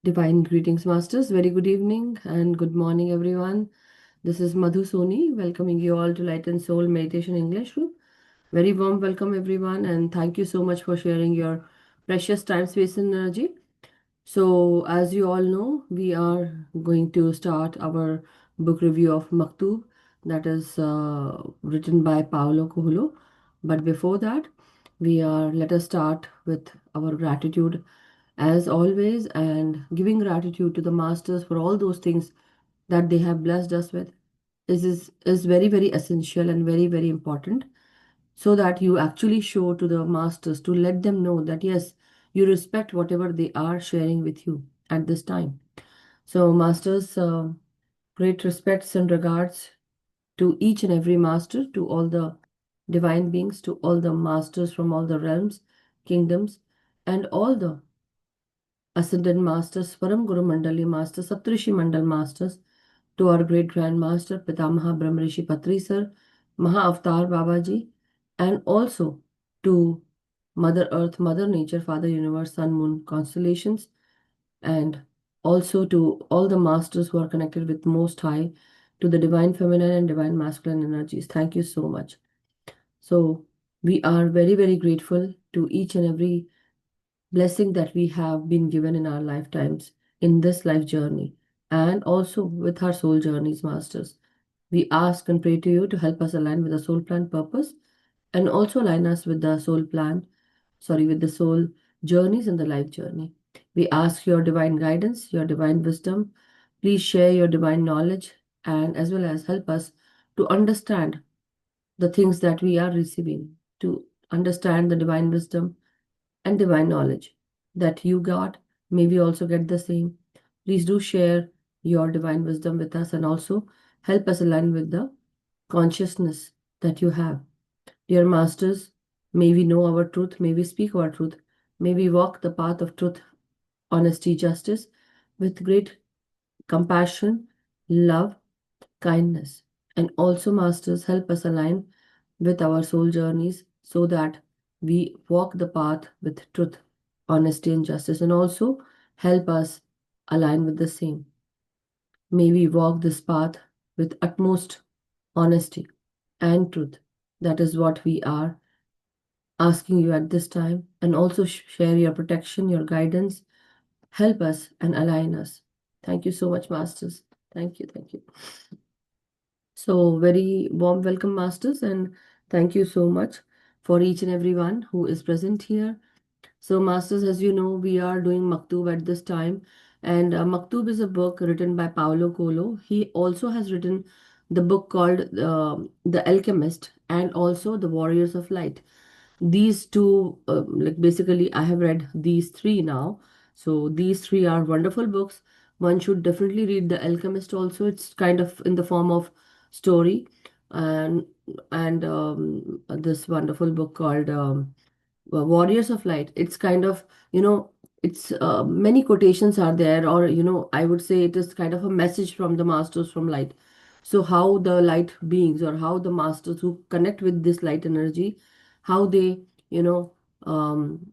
Divine greetings, Masters. Very good evening and good morning, everyone. This is Madhu Soni, welcoming you all to Light and Soul Meditation English Room. Very warm welcome, everyone, and thank you so much for sharing your precious time, space, and energy. So, as you all know, we are going to start our book review of Maktub, that is written by Paulo Coelho. But before that, let us start with our gratitude as always and giving gratitude to the masters for all those things that they have blessed us with is very, very essential and very, very important so that you actually show to the masters to let them know that yes, you respect whatever they are sharing with you at this time. So, masters, great respects and regards to each and every master, to all the divine beings, to all the masters from all the realms, kingdoms, and all the ascended masters, Param Guru Mandali masters, Saptrishi Mandal masters, to our great grandmaster, Pitamaha Brahmarishi Patri sir, Maha Avatar Babaji, and also to Mother Earth, Mother Nature, Father Universe, Sun, Moon, constellations, and also to all the masters who are connected with Most High, to the divine feminine and divine masculine energies. Thank you so much. So, we are very, very grateful to each and every blessing that we have been given in our lifetimes in this life journey and also with our soul journeys, masters. We ask and pray to you to help us align with the soul plan purpose and also align us with the soul plan, with the soul journeys and the life journey. We ask your divine guidance, your divine wisdom. Please share your divine knowledge and as well as help us to understand the things that we are receiving, to understand the divine wisdom and divine knowledge that you got. May we also get the same. Please do share your divine wisdom with us and also help us align with the consciousness that you have. Dear Masters, may we know our truth, may we speak our truth, may we walk the path of truth, honesty, justice with great compassion, love, kindness. And also, Masters, help us align with our soul journeys so that we walk the path with truth, honesty, and justice, and also help us align with the same. May we walk this path with utmost honesty and truth. That is what we are asking you at this time, and also share your protection, your guidance. Help us and align us. Thank you so much, Masters. Thank you. Thank you. So, very warm welcome, Masters, and thank you so much for each and everyone who is present here. So, Masters, as you know, we are doing Maktub at this time, and Maktub is a book written by Paulo Coelho. He also has written the book called The Alchemist and also The Warriors of Light. These two, like basically, I have read these three now. So, these three are wonderful books. One should definitely read The Alchemist also. It's kind of in the form of story, and this wonderful book called Warriors of Light. It's kind of, you know, it's many quotations are there, or, I would say it is kind of a message from the masters from light. So, how the light beings or how the masters who connect with this light energy, how they, you know, um,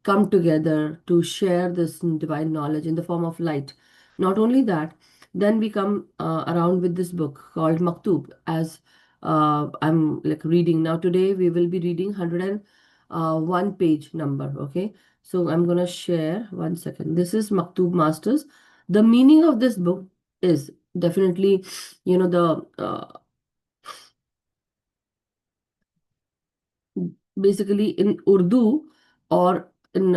come together to share this divine knowledge in the form of light. Not only that, then we come around with this book called Maktub, as I'm like reading now. Today we will be reading 101 page number. Okay, so I'm gonna share 1 second. This is Maktub Masters. The meaning of this book is definitely, the basically in Urdu or in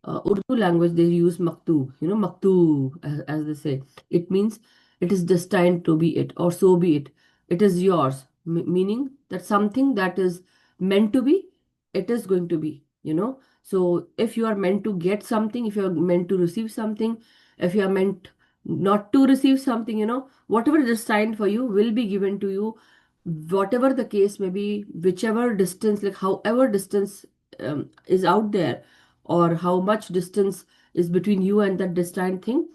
Urdu language they use maktub, maktub as they say. It means it is destined to be it, or so be it. It is yours, meaning that something that is meant to be, it is going to be. So if you are meant to get something, if you are meant to receive something, if you are meant not to receive something, whatever is destined for you will be given to you, whatever the case may be, whichever distance, like however distance is out there, or how much distance is between you and that destined thing,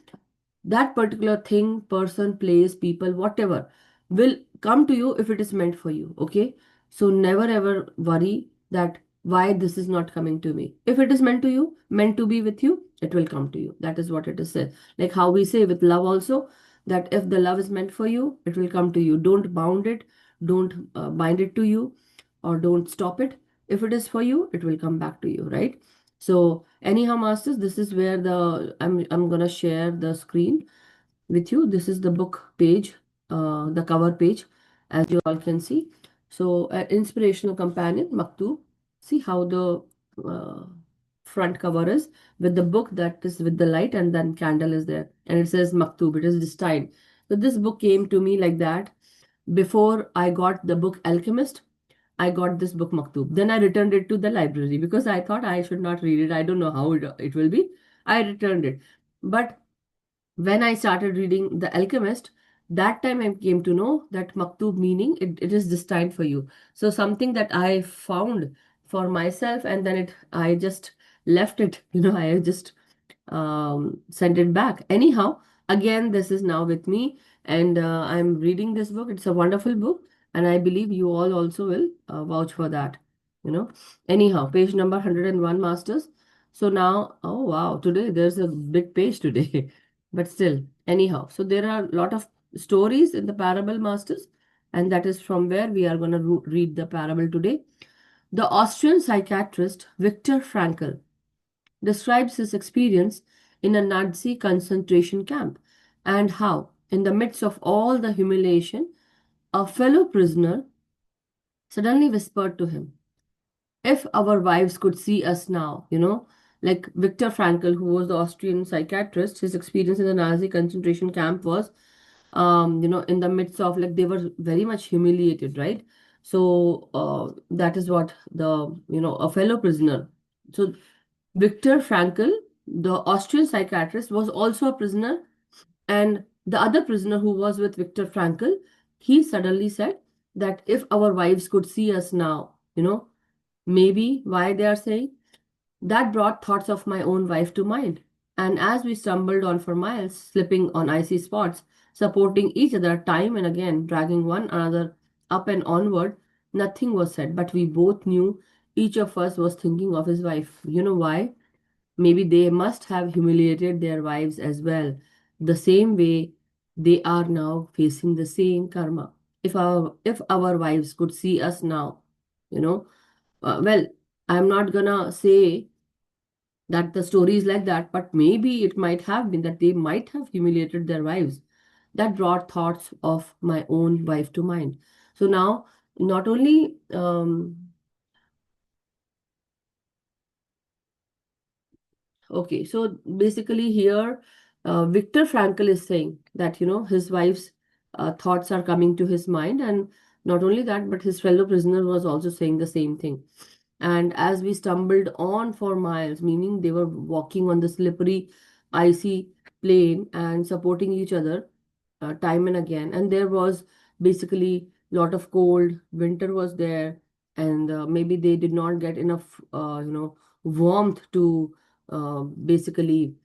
that particular thing, person, place, people, whatever will come to you if it is meant for you. Okay, so never ever worry that why this is not coming to me. If it is meant to you, meant to be with you, it will come to you. That is what it is said. Like how we say with love also, that if the love is meant for you, it will come to you. Don't bound it, don't bind it to you, or don't stop it. If it is for you, it will come back to you, right? So anyhow, masters, this is where the I'm gonna share the screen with you. This is the book page, the cover page, as you all can see. So, an inspirational companion, Maktub. See how the uh, front cover is with the book that is with the light, and then candle is there, and it says Maktub. It is destined. So this book came to me like that. Before I got the book Alchemist, I got this book Maktub. Then I returned it to the library because I thought I should not read it. I don't know how it will be. I returned it. But when I started reading The Alchemist, that time I came to know that Maktub meaning it is destined for you. So something that I found for myself, and then I just left it, I just sent it back. Anyhow, again, this is now with me, and I'm reading this book. It's a wonderful book, and I believe you all also will vouch for that. You know. Anyhow, page number 101, Masters. So now, oh wow, today there's a big page today, but still, anyhow. So there are a lot of stories in the parable, Masters, and that is from where we are going to read the parable today. The Austrian psychiatrist Viktor Frankl describes his experience in a Nazi concentration camp and how, in the midst of all the humiliation, a fellow prisoner suddenly whispered to him, if our wives could see us now, like Viktor Frankl, who was the Austrian psychiatrist, his experience in the Nazi concentration camp was, in the midst of like they were very much humiliated, right? So that is what a fellow prisoner. So Viktor Frankl, the Austrian psychiatrist, was also a prisoner, and the other prisoner who was with Viktor Frankl, he suddenly said that if our wives could see us now, maybe why they are saying that brought thoughts of my own wife to mind. And as we stumbled on for miles, slipping on icy spots, supporting each other time and again, dragging one another up and onward, nothing was said, but we both knew each of us was thinking of his wife. You know why? Maybe they must have humiliated their wives as well, the same way they are now facing the same karma. If our wives could see us now, you know, well, I'm not gonna say that the story is like that, but maybe it might have been that they might have humiliated their wives. That brought thoughts of my own wife to mind. So now, not only okay, so basically here, Viktor Frankl is saying that, his wife's thoughts are coming to his mind, and not only that, but his fellow prisoner was also saying the same thing. And as we stumbled on for miles, meaning they were walking on the slippery, icy plain and supporting each other time and again. And there was basically lot of cold, winter was there, and maybe they did not get enough, warmth to basically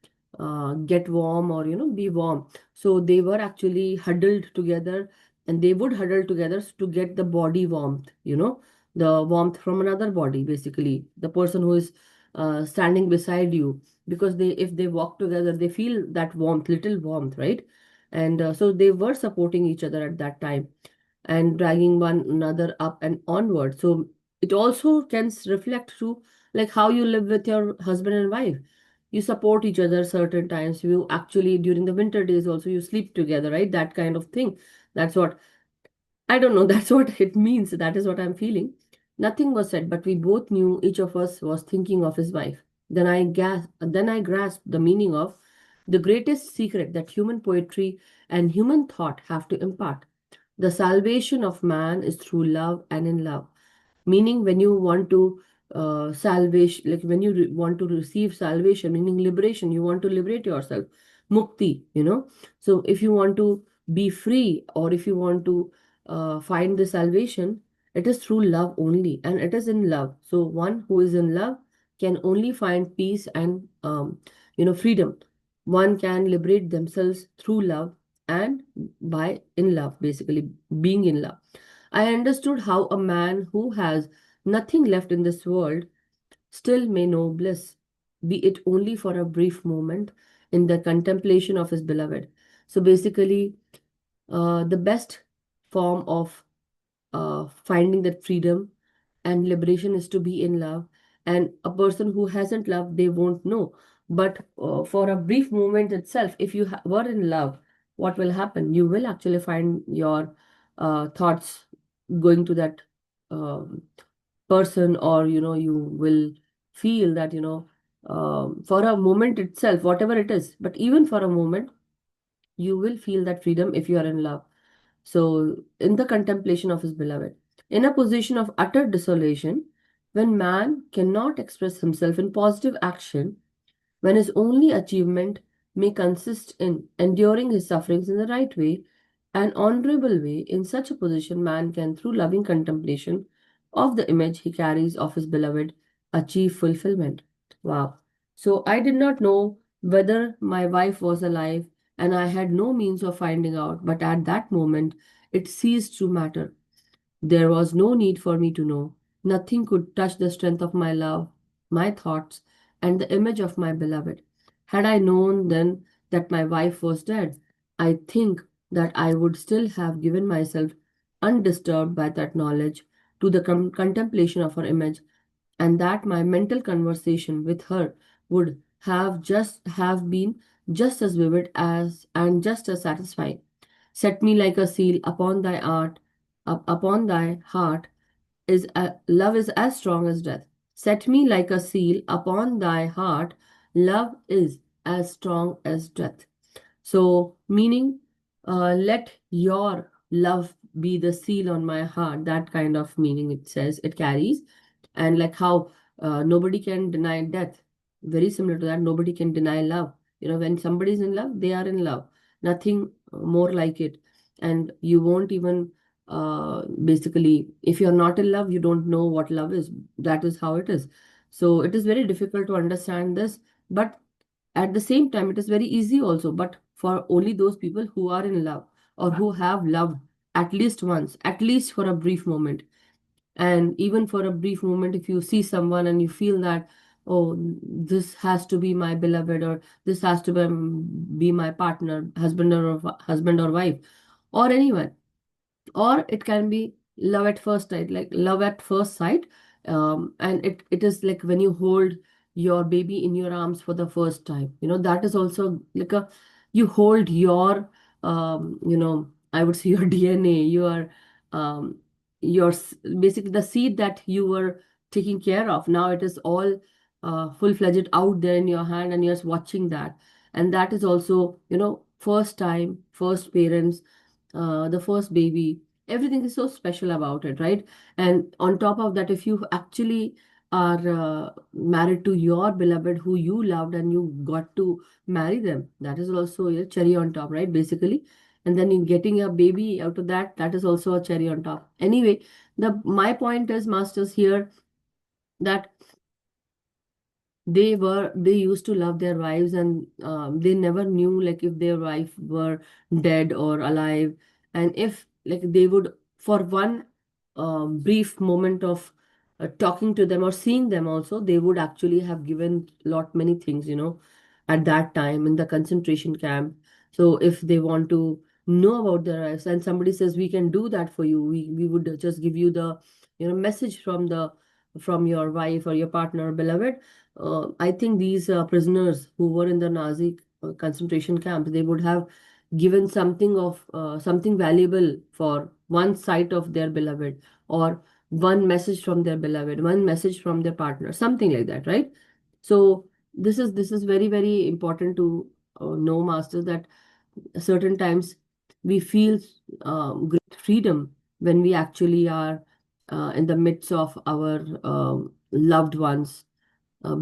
get warm or be warm. So they were actually huddled together, and they would huddle together to get the body warmth, the warmth from another body, basically the person who is standing beside you, because they if they walk together they feel that warmth, little warmth, right? And so they were supporting each other at that time and dragging one another up and onward. So it also can reflect to like how you live with your husband and wife. You support each other certain times. You actually during the winter days also you sleep together, right? That kind of thing. That's what I don't know. That's what it means. That is what I'm feeling. Nothing was said, but we both knew each of us was thinking of his wife. Then I grasped the meaning of the greatest secret that human poetry and human thought have to impart. The salvation of man is through love and in love. Meaning, when you want to salvation, like when you want to receive salvation, meaning liberation, you want to liberate yourself, mukti, So, if you want to be free, or if you want to find the salvation, it is through love only, and it is in love. So, one who is in love can only find peace and freedom. One can liberate themselves through love and by in love, basically being in love. I understood how a man who has nothing left in this world still may know bliss. be it only for a brief moment, in the contemplation of his beloved. So basically, the best form of finding that freedom and liberation is to be in love. And a person who hasn't loved, they won't know. But for a brief moment itself, if you were in love, what will happen? You will actually find your thoughts going to that um person, or you will feel that for a moment itself, whatever it is, but even for a moment, you will feel that freedom if you are in love. So, in the contemplation of his beloved, in a position of utter desolation, when man cannot express himself in positive action, when his only achievement may consist in enduring his sufferings in the right way, an honorable way, in such a position, man can, through loving contemplation of the image he carries of his beloved, achieve fulfillment. Wow. So I did not know whether my wife was alive, and I had no means of finding out, but at that moment it ceased to matter. There was no need for me to know. Nothing could touch the strength of my love, my thoughts, and the image of my beloved. Had I known then that my wife was dead, I think that I would still have given myself undisturbed by that knowledge to the contemplation of her image, and that my mental conversation with her would have been just as vivid as and just as satisfying. Set me like a seal upon thy art, upon thy heart, love is as strong as death. Set me like a seal upon thy heart, love is as strong as death. So, meaning, let your love be the seal on my heart. That kind of meaning it says, it carries. And like how nobody can deny death. Very similar to that, nobody can deny love. When somebody's in love, they are in love. Nothing more like it. And you won't even, basically, if you're not in love, you don't know what love is. That is how it is. So it is very difficult to understand this. But at the same time, it is very easy also, but for only those people who are in love or who have loved at least once, at least for a brief moment. And even for a brief moment, if you see someone and you feel that, oh, this has to be my beloved, or this has to be my partner, husband or wife, or anyone, or it can be love at first sight, like love at first sight. And it is like when you hold your baby in your arms for the first time, that is also like a, you hold your I would say your DNA, um basically the seed that you were taking care of. Now it is all full-fledged out there in your hand, and you're just watching that. And that is also, first time, first parents, the first baby, everything is so special about it, right? And on top of that, if you actually are married to your beloved who you loved, and you got to marry them, that is also a cherry on top, right? Basically. And then in getting a baby out of that, that is also a cherry on top. Anyway, the my point is, masters, here, that they used to love their wives, and they never knew like if their wife were dead or alive. And if like they would, for one brief moment of talking to them or seeing them also, they would actually have given lot many things, at that time in the concentration camp. So if they want to know about their wives, and somebody says, we can do that for you, we would just give you the message from your wife or your partner or beloved. I think these prisoners who were in the Nazi concentration camp, they would have given something valuable for one sight of their beloved, or one message from their beloved, one message from their partner, something like that, right? So this is very, very important to know, masters, that certain times we feel great freedom when we actually are in the midst of our loved ones,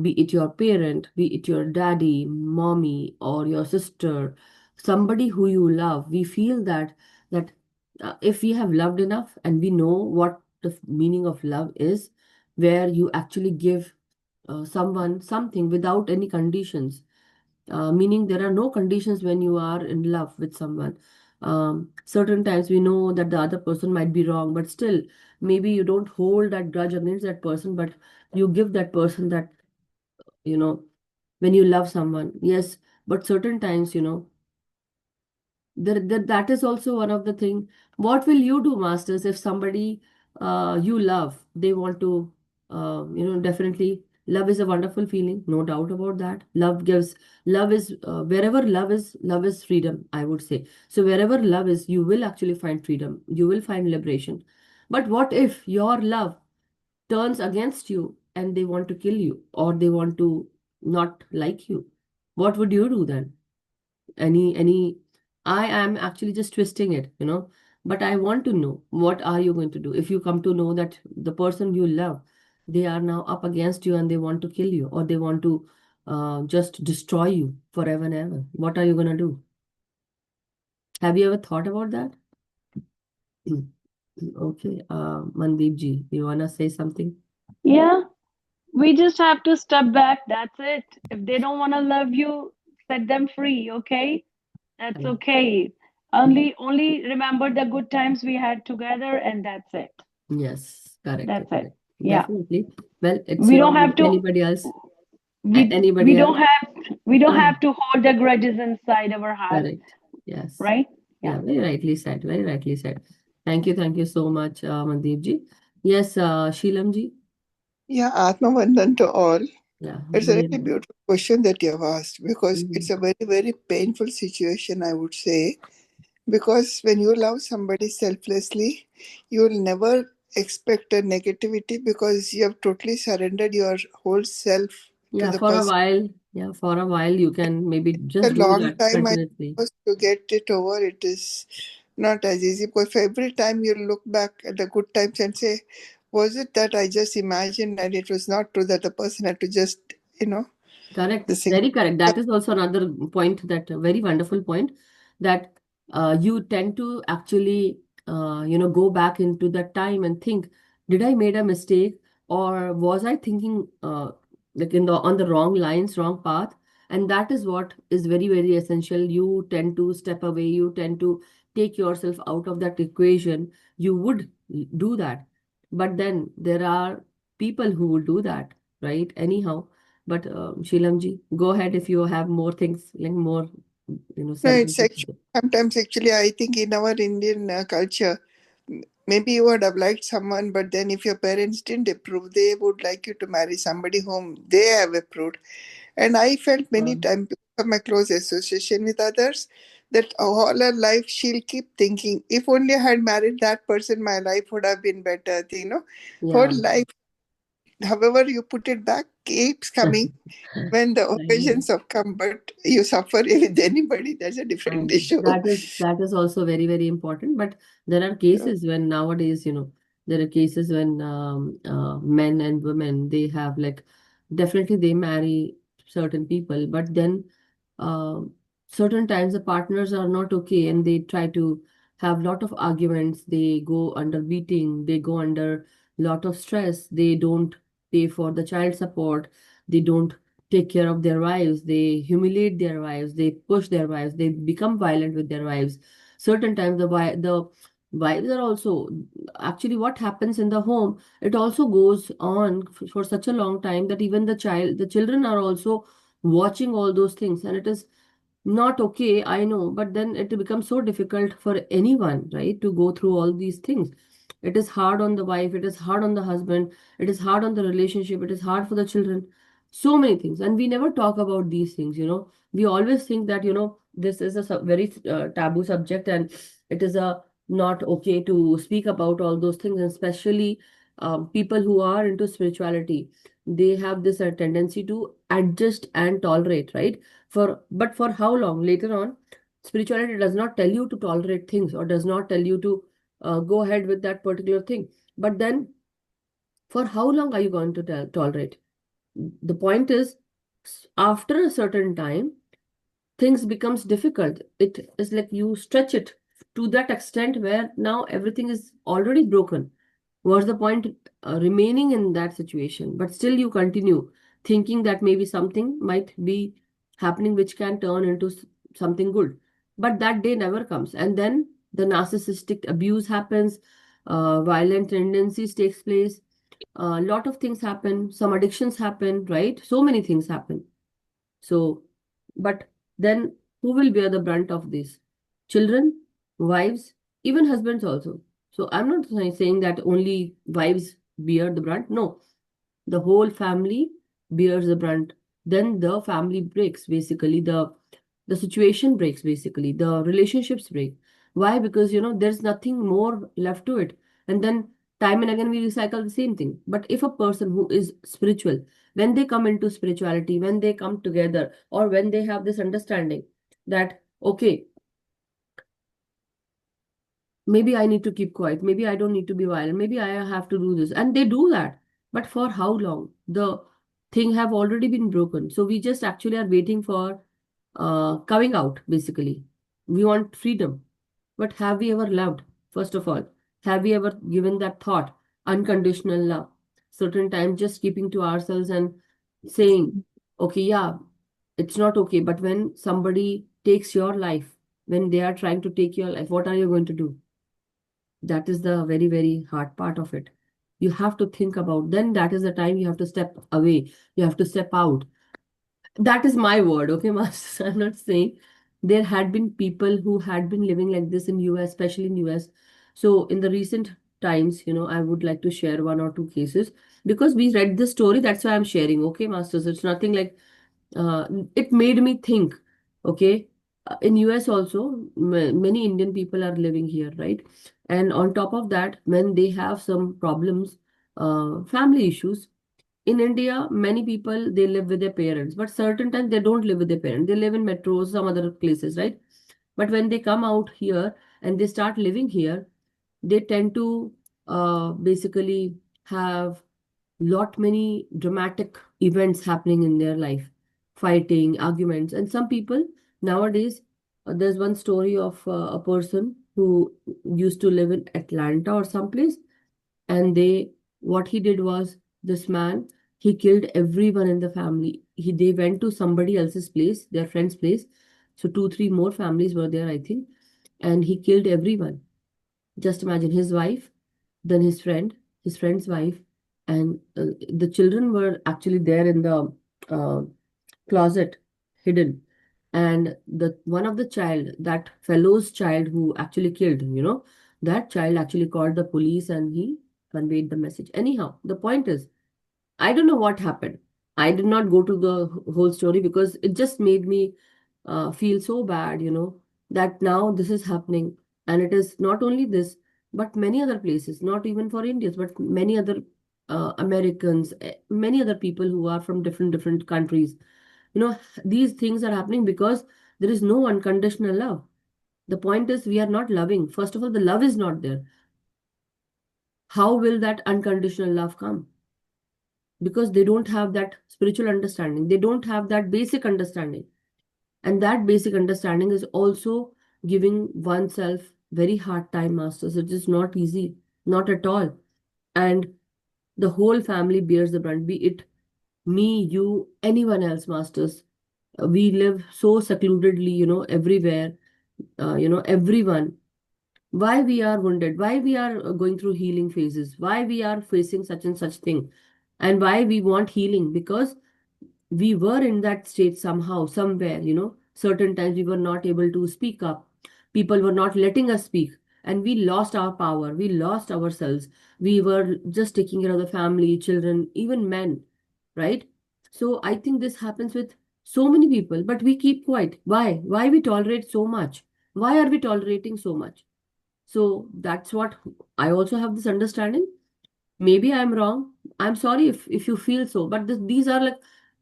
be it your parent, be it your daddy, mommy, or your sister, somebody who you love. We feel that if we have loved enough and we know what the meaning of love is, where you actually give someone something without any conditions, meaning there are no conditions when you are in love with someone. Certain times we know that the other person might be wrong, but still, maybe you don't hold that grudge against that person, but you give that person that, you know. when you love someone. Yes, but certain times, that is also one of the thing. What will you do, masters, if somebody you love, they want to, definitely love is a wonderful feeling, no doubt about that. Love is love is freedom, I would say. So wherever love is, you will actually find freedom, you will find liberation. But what if your love turns against you and they want to kill you or they want to not like you? What would you do then? Any I am actually just twisting it, but I want to know, what are you going to do if you come to know that the person you love, they are now up against you and they want to kill you or they want to just destroy you forever and ever? What are you going to do? Have you ever thought about that? Okay, Mandeep ji, you want to say something? Yeah, we just have to step back. That's it. If they don't want to love you, set them free, okay? That's Correct. okay. Only remember the good times we had together, and that's it. Yes, correct, That's it. correct. Yeah. Definitely. Well, it's We your don't have to anybody else. we Anybody don't else? have to hold the grudges inside our hearts, Correct. Yes. right? Yeah. Yeah, very rightly said. Very rightly said. Thank you so much, Mandeep ji. Yes, Sheelam ji. Yeah, Atmavandan to all. Yeah, It's a very really right. beautiful question that you have asked because Mhm. it's a very, very painful situation, I would say. Because when you love somebody selflessly, you will never expect a negativity because you have totally surrendered your whole self to Yeah, the for a person. while. Yeah, for a while you can maybe A just do long that time, I continuously. suppose, to get it over. It is not as easy because every time you look back at the good times and say, was it that I just imagined and it was not true that the person had to just, you know, Correct. the thing. Very correct. That is also another point, that very wonderful point, that you tend to actually, go back into that time and think, did I made a mistake, or was I thinking like on the wrong lines, wrong path? And that is what is very, very essential. You tend to step away. You tend to take yourself out of that equation. You would do that. But then there are people who will do that, right? Anyhow, but Sheelamji, go ahead if you have more things, like more, No, it's sentences. actually sometimes actually I think in our Indian culture, maybe you would have liked someone, but then if your parents didn't approve, they would like you to marry somebody whom they have approved. And I felt many Um, times because of my close association with others that all her life she'll keep thinking, if only I had married that person, my life would have been better. Whole yeah. life, however you put it back, keeps coming when the I know. occasions have come, but you suffer with anybody, that's a I different know. issue. That is also very, very important. But there are cases when nowadays, there are cases when men and women, they have like, definitely they marry certain people, but then um certain times the partners are not okay and they try to have lot of arguments. They go under beating. They go under lot of stress. They don't pay for the child support. They don't take care of their wives, they humiliate their wives, they push their wives, they become violent with their wives. Certain times the wives are also, actually what happens in the home, it also goes on for such a long time that even the children are also watching all those things, and it is not okay, I know, but then it becomes so difficult for anyone, right, to go through all these things. It is hard on the wife, it is hard on the husband, it is hard on the relationship, it is hard for the children. So many things, and we never talk about these things. We always think that this is a very taboo subject, and it is a not okay to speak about all those things, and especially people who are into spirituality, they have this tendency to adjust and tolerate, right? But for how long? Later on, spirituality does not tell you to tolerate things or does not tell you to go ahead with that particular thing. But then, for how long are you going to tolerate? The point is, after a certain time, things becomes difficult. It is like you stretch it to that extent where now everything is already broken. What's the point remaining in that situation? But still you continue thinking that maybe something might be happening which can turn into something good. But that day never comes. And then the narcissistic abuse happens, violent tendencies takes place, a lot of things happen, some addictions happen, right? So many things happen. So, but then who will bear the brunt of this? Children, wives, even husbands also. So I'm not saying that only wives bear the brunt. No, the whole family bears the brunt. Then the family breaks, basically. The situation breaks, basically. The relationships break. Why? Because there's nothing more left to it. And then time and again we recycle the same thing. But if a person who is spiritual, when they come into spirituality, when they come together, or when they have this understanding that, okay, maybe I need to keep quiet, maybe I don't need to be violent, maybe I have to do this, and they do that. But for how long? The thing have already been broken, so we just actually are waiting for coming out, basically. We want freedom, but have we ever loved? First of all, have we ever given that thought? Unconditional love, certain times just keeping to ourselves and saying, okay, yeah, it's not okay, but when somebody takes your life, when they are trying to take your life, what are you going to do? That is the very, very hard part of it. You have to think about, then that is the time you have to step away, you have to step out. That is my word, okay, masters. I'm not saying. There had been people who had been living like this in US, especially in US. So in the recent times, I would like to share one or two cases, because we read the story, that's why I'm sharing, okay, masters. It's nothing like, uh, it made me think, okay. In US also, many Indian people are living here, right? And on top of that, when they have some problems, family issues, in India, many people, they live with their parents, but certain times they don't live with their parents. They live in metros, some other places, right? But when they come out here and they start living here, they tend to basically have lot many dramatic events happening in their life, fighting, arguments, and some people nowadays. There's one story of a person who used to live in Atlanta or someplace, and what he did was, this man, he killed everyone in the family. They went to somebody else's place, their friend's place. So two, three more families were there, I think, and he killed everyone. Just imagine, his wife, then his friend, his friend's wife, and the children were actually there in the uh, closet, hidden. And the one of the child, that fellow's child who actually killed him, that child actually called the police and he conveyed the message. Anyhow, the point is, I don't know what happened. I did not go to the whole story because it just made me feel so bad, that now this is happening. And it is not only this, but many other places, not even for Indians, but many other Americans, many other people who are from different countries. These things are happening because there is no unconditional love. The point is, we are not loving. First of all, the love is not there. How will that unconditional love come? Because they don't have that spiritual understanding. They don't have that basic understanding. And that basic understanding is also giving oneself very hard time, masters. It is not easy, not at all. And the whole family bears the brunt, be it me, you, anyone else, masters. We live so secludedly, everywhere, everyone. Why we are wounded, why we are going through healing phases, why we are facing such and such thing, and why we want healing, because we were in that state somehow, somewhere, certain times we were not able to speak up. People were not letting us speak, and we lost our power, we lost ourselves. We were just taking care of the family, children, even men, right? So I think this happens with so many people, but we keep quiet. Why we tolerate so much? Why are we tolerating so much? So that's what I also have this understanding. Maybe I'm wrong. I'm sorry if you feel so, but these are like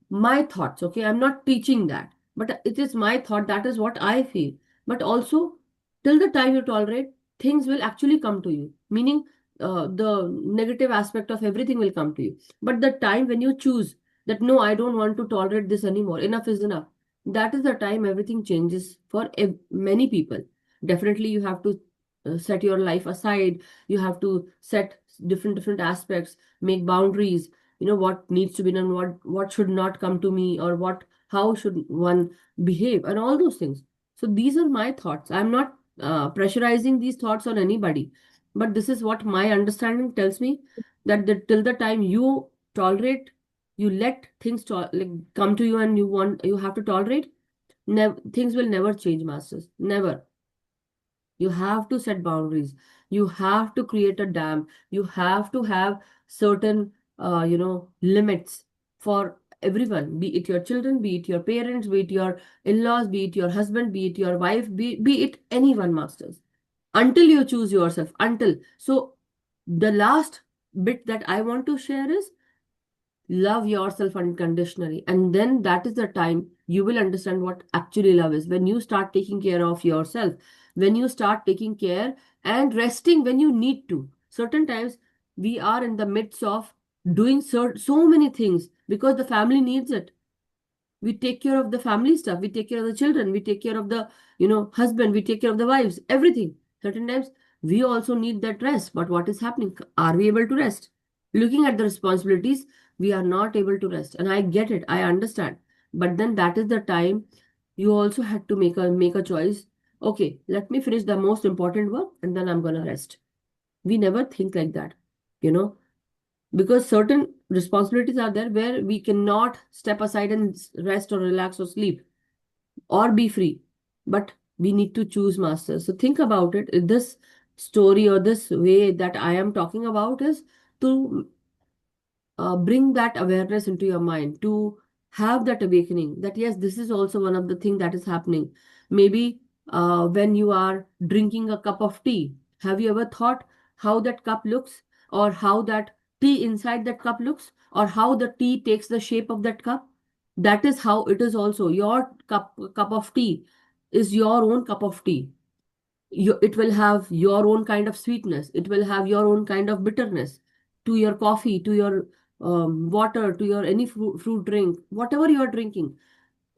my thoughts, okay? I'm not teaching that, but it is my thought. That is what I feel. But also, till the time you tolerate, things will actually come to you, meaning the negative aspect of everything will come to you. But the time when you choose that, no, I don't want to tolerate this anymore, enough is enough, that is the time everything changes for many people. Definitely, you have to set your life aside. You have to set different aspects, make boundaries, what needs to be done, what should not come to me, or how should one behave, and all those things. So these are my thoughts. I'm not pressurizing these thoughts on anybody, but this is what my understanding tells me, that till the time you tolerate, you let things come to you and you have to tolerate, things will never change, masters. Never. You have to set boundaries. You have to create a dam. You have to have certain, limits for everyone, be it your children, be it your parents, be it your in-laws, be it your husband, be it your wife, be it anyone, masters. Until you choose yourself, until. So the last bit that I want to share is love yourself unconditionally, and then that is the time you will understand what actually love is. When you start taking care of yourself, when you start taking care and resting when you need to. Certain times we are in the midst of doing so many things because the family needs it. We take care of the family stuff, we take care of the children, we take care of the husband, we take care of the wives, everything. Certain times we also need that rest, but what is happening? Are we able to rest? Looking at the responsibilities, we are not able to rest, and I get it, I understand. But then that is the time you also had to make a choice. Okay, let me finish the most important work and then I'm gonna rest. We never think like that, you know because certain responsibilities are there where we cannot step aside and rest or relax or sleep or be free. But we need to choose, master. So think about it. This story or this way that I am talking about is to bring that awareness into your mind, to have that awakening that yes, this is also one of the things that is happening. Maybe when you are drinking a cup of tea, have you ever thought how that cup looks, or how that tea inside that cup looks, or how the tea takes the shape of that cup? That is how it is also. Your cup of tea is your own cup of tea. It will have your own kind of sweetness, it will have your own kind of bitterness, to your coffee, to your water, to your any fruit drink, whatever you are drinking,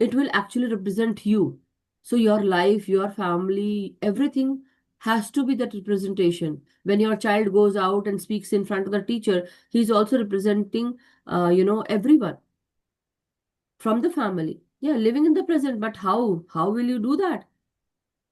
it will actually represent you. So your life, your family, everything has to be that representation. When your child goes out and speaks in front of the teacher, he's also representing everyone from the family. Yeah, living in the present. But how will you do that?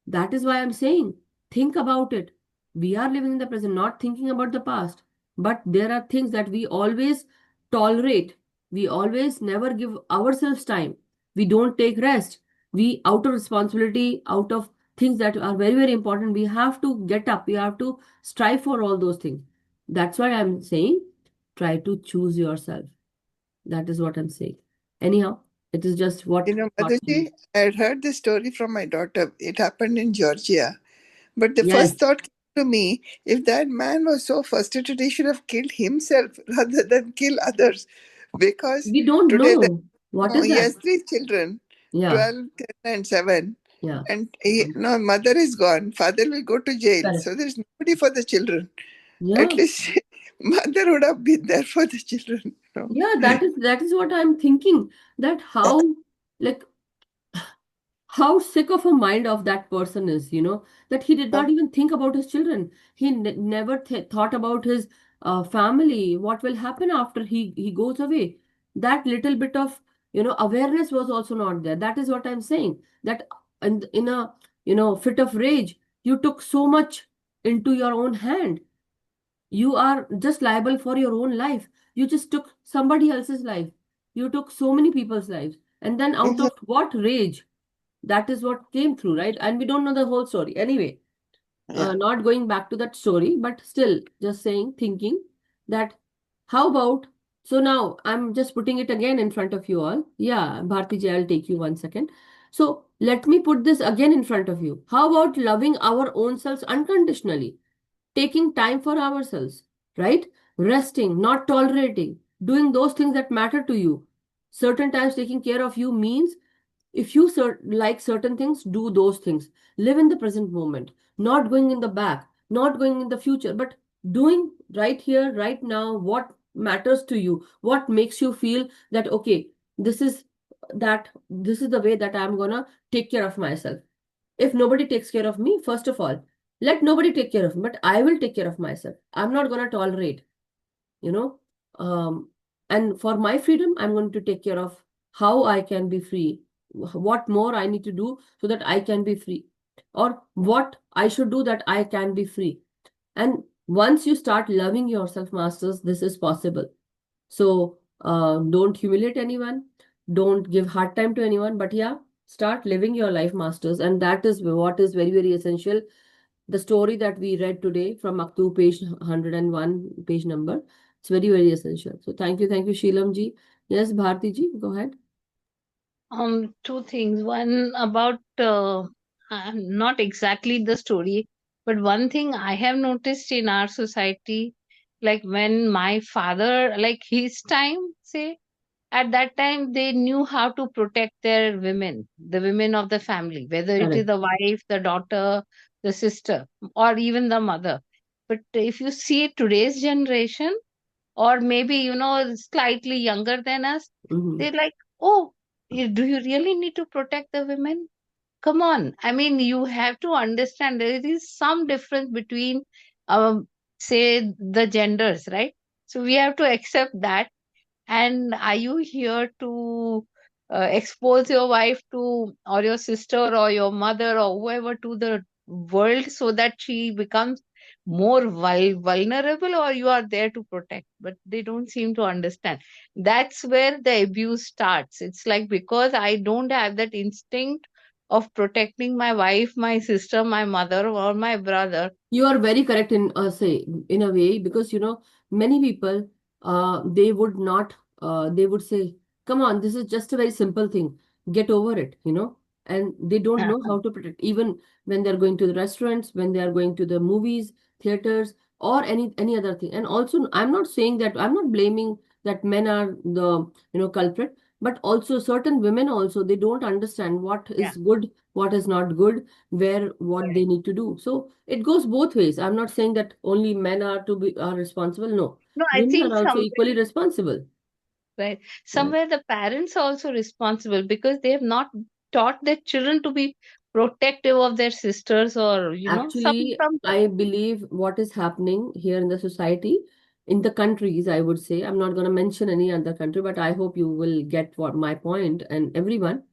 That is why I'm saying, think about it. We are living in the present, not thinking about the past. But there are things that we always tolerate. We always never give ourselves time. We don't take rest. We, out of responsibility, out of things that are very, very important, we have to get up. We have to strive for all those things. That's why I'm saying, try to choose yourself. That is what I'm saying. Anyhow, it is just what thought came. Madhuji, I had heard this story from my daughter. It happened in Georgia. But the Yes, first thought came to me, if that man was so frustrated, he should have killed himself rather than kill others. Because we don't today know. What is he that? has three children, Yeah, 12, 10, and 7. yeah. And no, mother is gone. Father will go to jail. Correct. So there's nobody for the children. At Yeah, least mother would have been there for the children. yeah, that is what I'm thinking. That like how sick of a mind of that person is, that he did not Um, even think about his children. He never thought about his family, what will happen after he goes away. That little bit of, awareness was also not there. That is what I'm saying. That in a, fit of rage, you took so much into your own hand. You are just liable for your own life. You just took somebody else's life. You took so many people's lives. And then out of exactly. what rage? That is what came through, right? And we don't know the whole story. Anyway, Yeah. not going back to that story, but still just saying, thinking that how about, so now I'm just putting it again in front of you all. Yeah, Bharti ji, I'll take you 1 second. So let me put this again in front of you. How about loving our own selves unconditionally? Taking time for ourselves, right? Resting, not tolerating, doing those things that matter to you. Certain times taking care of you means if you like certain things, do those things. Live in the present moment, not going in the back, not going in the future, but doing right here, right now, what matters to you, what makes you feel that, okay, this is this is the way that I'm gonna take care of myself. If nobody takes care of me, first of all, let nobody take care of me, but I will take care of myself. I'm not going to tolerate, you know. And for my freedom, I'm going to take care of how I can be free, what more I need to do so that I can be free, or what I should do that I can be free. And once you start loving yourself, masters, this is possible. So Don't humiliate anyone. Don't give hard time to anyone. But yeah, start living your life, masters. And that is what is very, very essential. The story that we read today from Maktub, page 101, page number. It's very, very essential. So thank you, Sheelam ji. Yes, Bharti ji, go ahead. Two things. One about not exactly the story, but one thing I have noticed in our society, like when my father, like his time, say, at that time they knew how to protect their women, the women of the family, whether it is Correct. the wife, the daughter, the sister, or even the mother. But if you see today's generation, or maybe slightly younger than us, Mm-hmm. they're like, oh, do you really need to protect the women? Come on, I mean, you have to understand there is some difference between say the genders, right? So we have to accept that. And are you here to expose your wife to, or your sister, or your mother, or whoever, to the world, so that she becomes more vulnerable, or you are there to protect? But they don't seem to understand. That's where the abuse starts. It's like, because I don't have that instinct of protecting my wife, my sister, my mother, or my brother. You are very correct in say in a way, because many people they would not they would say, come on, this is just a very simple thing, get over it, and they don't know how to protect, even when they're going to the restaurants, when they are going to the movies, theaters, or any other thing. And also, I'm not saying that, I'm not blaming that men are the culprit, but also certain women also, they don't understand what Yeah, is good, what is not good, where what right. they need to do. So it goes both ways. I'm not saying that only men are responsible. No, No, I women think are also some. equally responsible. Right. Right. Somewhere the parents are also responsible, because they have not taught their children to be protective of their sisters, or Actually, somewhere. I believe what is happening here in the society, in the countries, I would say, I'm not going to mention any other country, but I hope you will get what my point, and everyone.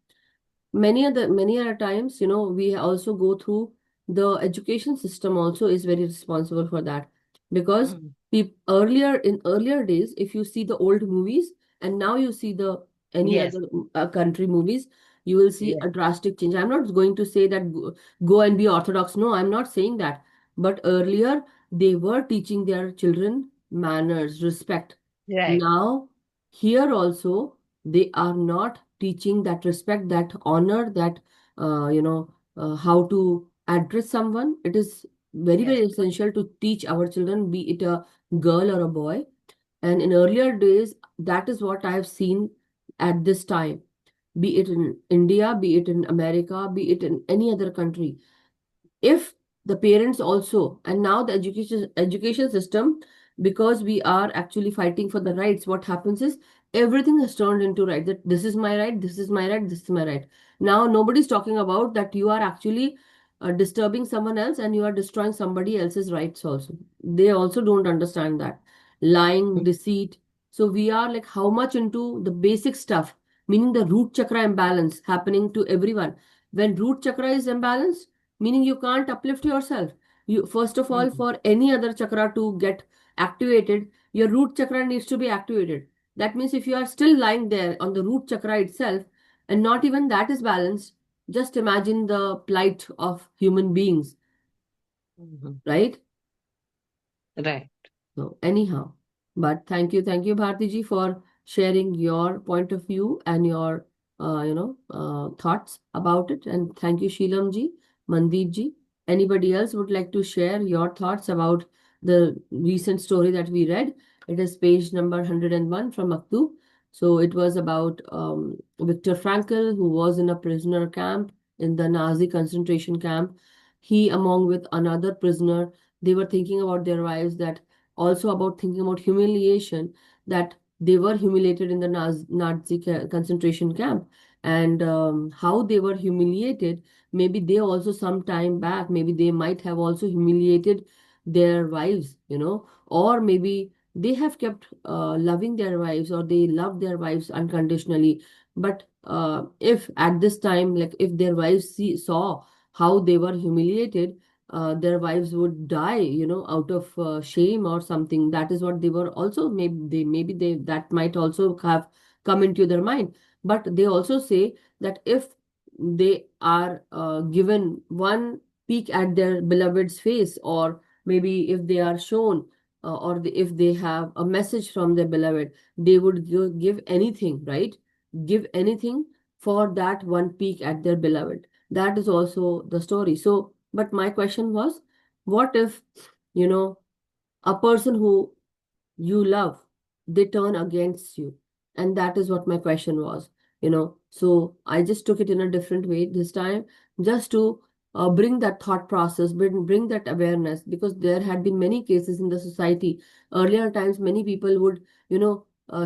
Many other times, we also go through the education system also is very responsible for that, because Mm. in earlier days, if you see the old movies and now you see the any Yes, other country movies, you will see yes, a drastic change. I'm not going to say that go and be orthodox. No, I'm not saying that. But earlier they were teaching their children manners, respect. right, Now here also they are not teaching that respect, that honor, that how to address someone. It is very, yes, very essential to teach our children, be it a girl or a boy. And in earlier days, that is what I have seen at this time, be it in India, be it in America, be it in any other country. If the parents also, and now the education system, because we are actually fighting for the rights, what happens is everything has turned into right, that this is my right, this is my right, this is my right. Now nobody's talking about that you are actually disturbing someone else and you are destroying somebody else's rights also. They also don't understand that. Lying, deceit. So we are like how much into the basic stuff, meaning the root chakra imbalance happening to everyone. When root chakra is imbalanced, meaning you can't uplift yourself. You, first of all, mhm, for any other chakra to get activated, your root chakra needs to be activated. That means if you are still lying there on the root chakra itself and not even that is balanced, just imagine the plight of human beings, mhm, right? right. So anyhow, but thank you, Bharti ji, for sharing your point of view and your, thoughts about it. And thank you, Sheelam ji, Mandeep ji. Anybody else would like to share your thoughts about the recent story that we read? It is page number 101 from Maktub. So it was about Viktor Frankl, who was in a prisoner camp in the Nazi concentration camp. He, along with another prisoner, they were thinking about their wives, that also about thinking about humiliation, that they were humiliated in the Nazi concentration camp, and how they were humiliated. Maybe they also some time back, maybe they might have also humiliated their wives, or maybe they have kept loving their wives, or they love their wives unconditionally. But if at this time, like if their wives saw how they were humiliated, their wives would die, out of shame or something. That is what they were also, maybe they that might also have come into their mind. But they also say that if they are given one peek at their beloved's face, or maybe if they are shown, if they have a message from their beloved, they would give anything, right? Give anything for that one peek at their beloved. That is also the story. So, but my question was, what if, you know, a person who you love, they turn against you? And that is what my question was. So I just took it in a different way this time, just to bring that thought process, bring that awareness, because there had been many cases in the society. Earlier times, many people would,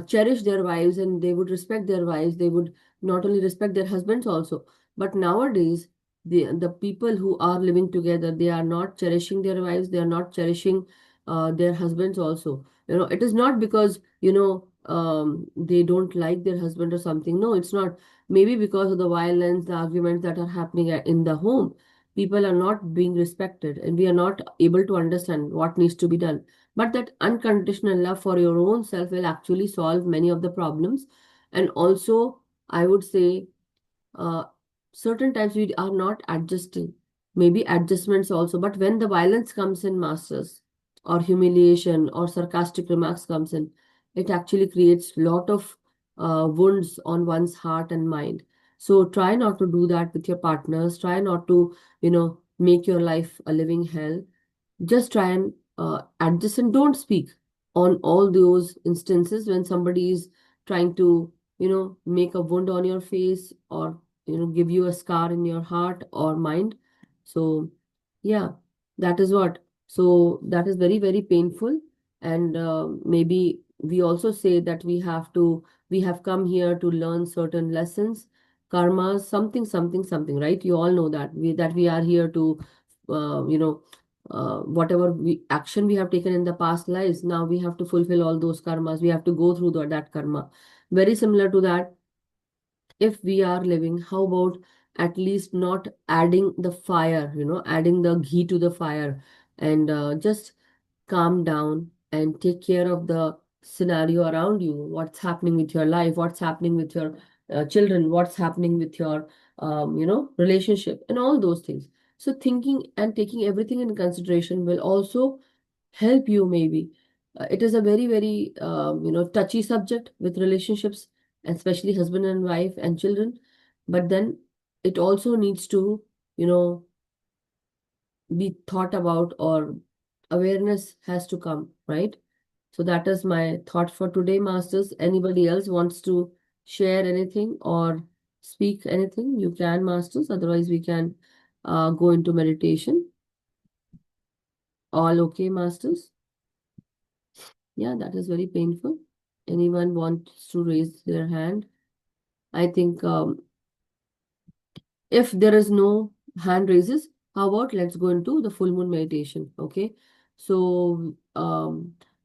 cherish their wives, and they would respect their wives. They would not only respect their husbands also. But nowadays, the people who are living together, they are not cherishing their wives, they are not cherishing their husbands also. It is not because they don't like their husband or something. No, it's not. Maybe because of the violence, the arguments that are happening in the home, people are not being respected, and we are not able to understand what needs to be done. But that unconditional love for your own self will actually solve many of the problems. And also, I would say, uh, certain times we are not adjusting, maybe adjustments also. But when the violence comes in, masters, or humiliation or sarcastic remarks comes in, it actually creates lot of wounds on one's heart and mind. So try not to do that with your partners. Try not to, make your life a living hell. Just try and adjust, and don't speak on all those instances when somebody is trying to, make a wound on your face, or give you a scar in your heart or mind. So yeah, that is what. So that is very, very painful. And maybe we also say that we have come here to learn certain lessons, karmas, something, something, something, right? You all know that we are here to whatever action we have taken in the past lives, now we have to fulfill all those karmas. We have to go through that karma. Very similar to that, if we are living, how about at least not adding the fire, adding the ghee to the fire, and just calm down and take care of the scenario around you. What's happening with your life? What's happening with your children? What's happening with your, relationship, and all those things. So thinking and taking everything in consideration will also help you. Maybe it is a very, very, touchy subject with relationships, especially husband and wife and children. But then it also needs to, you know, be thought about, or awareness has to come, right? So that is my thought for today, masters. Anybody else wants to share anything or speak anything? You can, masters. Otherwise, we can go into meditation. All okay, masters? Yeah, that is very painful. Anyone wants to raise their hand? I think if there is no hand raises, how about let's go into the full moon meditation? Okay. So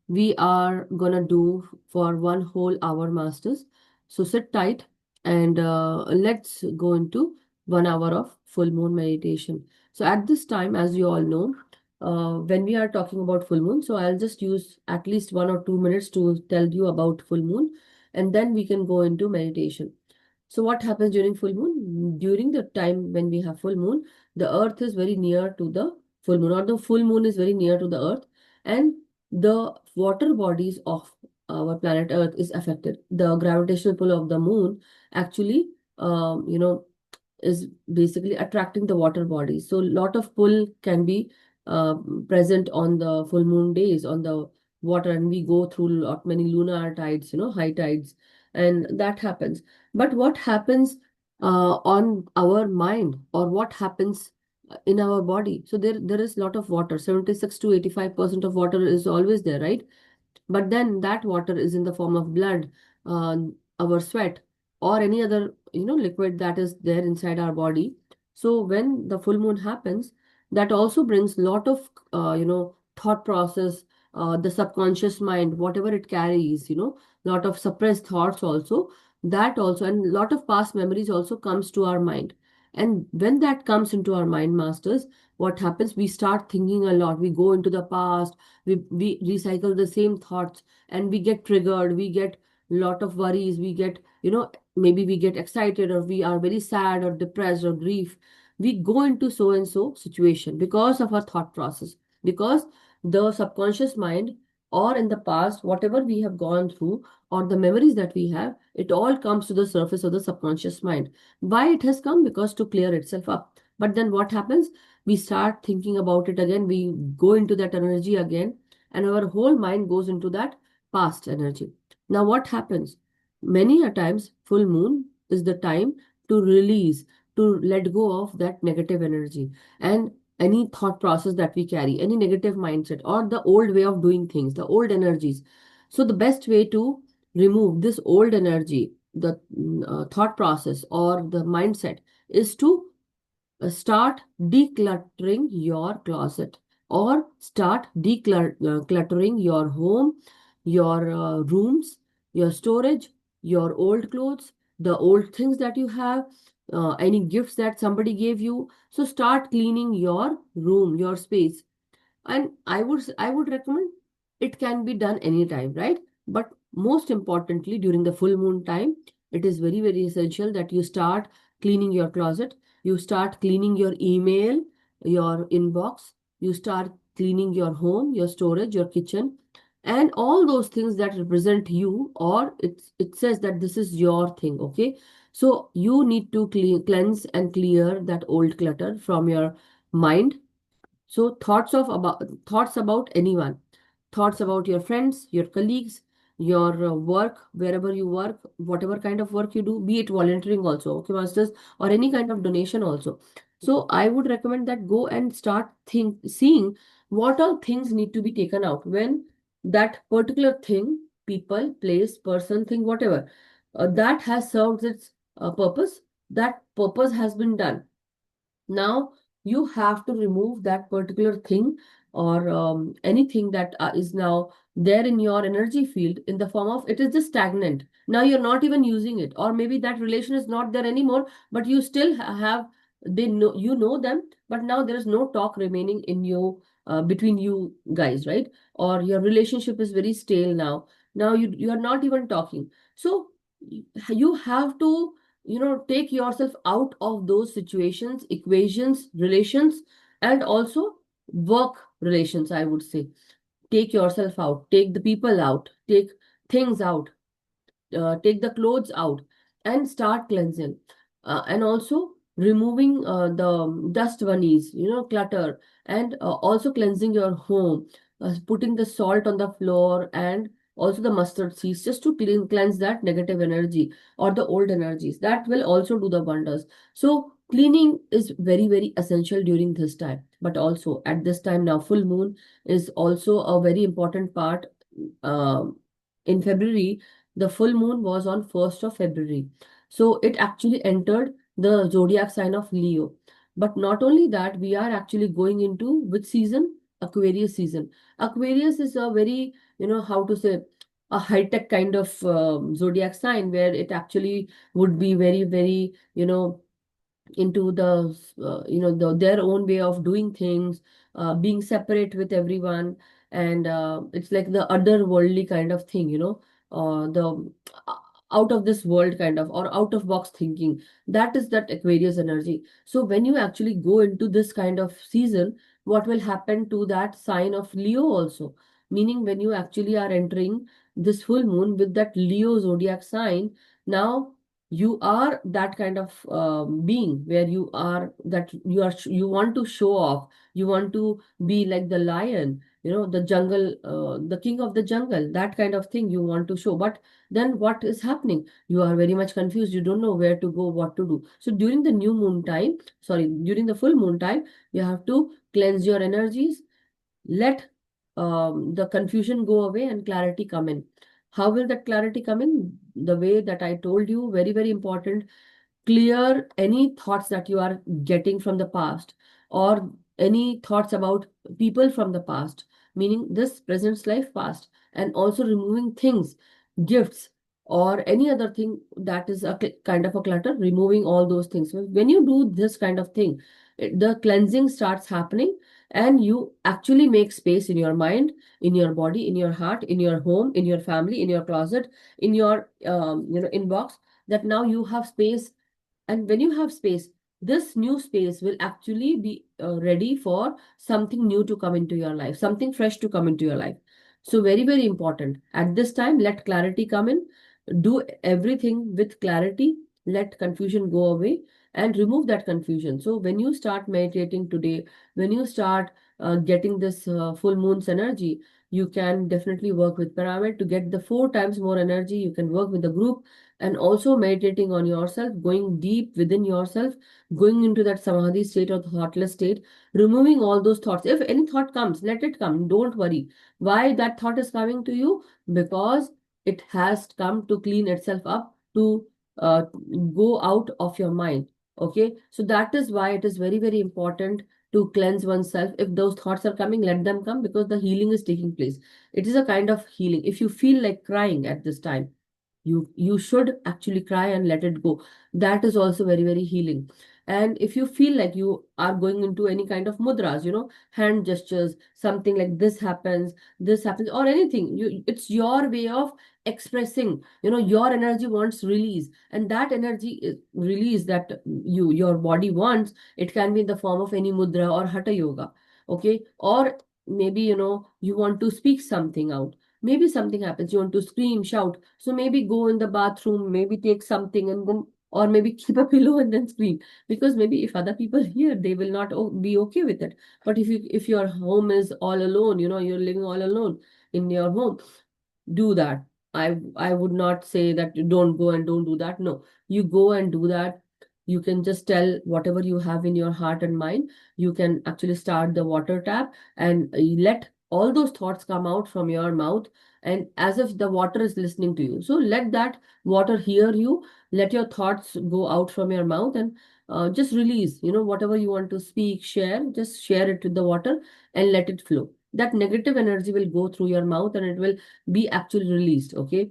we are gonna do for 1 whole hour, masters. So sit tight, and let's go into 1 hour of full moon meditation. So at this time, as you all know, when we are talking about full moon, so I'll just use at least 1 or 2 minutes to tell you about full moon, and then we can go into meditation. So what happens during full moon? During the time when we have full moon, the earth is very near to the full moon, or the full moon is very near to the earth, and the water bodies of our planet earth is affected. The gravitational pull of the moon actually, is basically attracting the water bodies. So lot of pull can be uh, present on the full moon days on the water, and we go through lot many lunar tides, high tides, and that happens. But what happens on our mind, or what happens in our body? So there is a lot of water. 76 to 85% of water is always there, right? But then that water is in the form of blood, uh, our sweat, or any other liquid that is there inside our body. So when the full moon happens, that also brings lot of thought process, the subconscious mind, whatever it carries, lot of suppressed thoughts also, that also, and lot of past memories also comes to our mind. And when that comes into our mind, masters, what happens? We start thinking a lot. We go into the past, we recycle the same thoughts, and we get triggered. We get lot of worries. We get, maybe we get excited, or we are very sad or depressed or grief. We go into so and so situation because of our thought process, because the subconscious mind, or in the past, whatever we have gone through, or the memories that we have, it all comes to the surface of the subconscious mind. Why it has come? Because to clear itself up. But then what happens? We start thinking about it again, we go into that energy again, and our whole mind goes into that past energy. Now what happens? Many a times, full moon is the time to release, to let go of that negative energy and any thought process that we carry, any negative mindset, or the old way of doing things, the old energies. So the best way to remove this old energy, the thought process or the mindset, is to start decluttering your closet, or start decluttering your home, your rooms, your storage, your old clothes, the old things that you have, any gifts that somebody gave you. So start cleaning your room, your space. And I would recommend, it can be done anytime, right? But most importantly, during the full moon time, it is very, very essential that you start cleaning your closet, you start cleaning your email, your inbox, you start cleaning your home, your storage, your kitchen, and all those things that represent you, or it says that this is your thing. Okay, so you need to cleanse and clear that old clutter from your mind. So thoughts about anyone, thoughts about your friends, your colleagues, your work, wherever you work, whatever kind of work you do, be it volunteering also, okay, masters, or any kind of donation also. So I would recommend that go and start seeing what all things need to be taken out when that particular thing, people, place, person, thing, whatever, that has served its purpose. That purpose has been done. Now you have to remove that particular thing, or anything that is now there in your energy field, in the form of, it is just stagnant. Now you're not even using it, or maybe that relation is not there anymore, but you still have, they know, you know them, but now there is no talk remaining in you, between you guys, right? Or your relationship is very stale now. Now you are not even talking. So you have to, take yourself out of those situations, equations, relations, and also work relations, I would say. Take yourself out, take the people out, take things out, take the clothes out, and start cleansing, and also removing the dust bunnies, clutter, and also cleansing your home, putting the salt on the floor, and also the mustard seeds, just to cleanse that negative energy or the old energies. That will also do the wonders. So cleaning is very, very essential during this time. But also at this time now, full moon is also a very important part. um in February, the full moon was on 1st of February. So it actually entered the zodiac sign of Leo. But not only that, we are actually going into which season? Aquarius season. Aquarius is a very, how to say, a high-tech kind of zodiac sign, where it actually would be very, very, into the their own way of doing things, being separate with everyone, and it's like the otherworldly kind of thing, the uh, out of this world kind of, or out of box thinking. That is that Aquarius energy. So when you actually go into this kind of season, what will happen to that sign of Leo also? Meaning, when you actually are entering this full moon with that Leo zodiac sign, now you are that kind of being, where you are, that you want to show off, you want to be like the lion, the jungle, the king of the jungle, that kind of thing you want to show. But then what is happening? You are very much confused, you don't know where to go, what to do. So during the new moon time, sorry, during the full moon time, you have to cleanse your energies, let the confusion go away and clarity come in. How will that clarity come in? The way that I told you, very, very important. Clear any thoughts that you are getting from the past, or any thoughts about people from the past, meaning this present life past, and also removing things, gifts, or any other thing that is a kind of a clutter, removing all those things. When you do this kind of thing, the cleansing starts happening, and you actually make space in your mind, in your body, in your heart, in your home, in your family, in your closet, in your inbox, that now you have space. And when you have space, this new space will actually be ready for something new to come into your life, something fresh to come into your life. So very, very important. At this time, let clarity come in. Do everything with clarity. Let confusion go away and remove that confusion. So when you start meditating today, when you start getting this full moon's energy, you can definitely work with pyramid to get the 4 times more energy. You can work with the group, and also meditating on yourself, going deep within yourself, going into that samadhi state or thoughtless state, removing all those thoughts. If any thought comes, let it come. Don't worry. Why that thought is coming to you? Because it has come to clean itself up, to uh, go out of your mind. Okay, so that is why it is very, very important to cleanse oneself. If those thoughts are coming, let them come, because the healing is taking place. It is a kind of healing. If you feel like crying at this time, you should actually cry and let it go. That is also very, very healing. And if you feel like you are going into any kind of mudras, hand gestures, something like this happens, or anything, it's your way of expressing, your energy wants release, and that energy release that your body wants, it can be in the form of any mudra or hatha yoga. Okay, or maybe you want to speak something out. Maybe something happens, you want to scream, shout. So maybe go in the bathroom, maybe take something and then, or maybe keep a pillow and then scream. Because maybe if other people hear, they will not be okay with it. But if your home is all alone, you're living all alone in your home, do that. I would not say that you don't go and don't do that. No, you go and do that. You can just tell whatever you have in your heart and mind. You can actually start the water tap and let all those thoughts come out from your mouth, and as if the water is listening to you. So let that water hear you. Let your thoughts go out from your mouth, and just release, whatever you want to speak, share, just share it with the water and let it flow. That negative energy will go through your mouth and it will be actually released. Okay,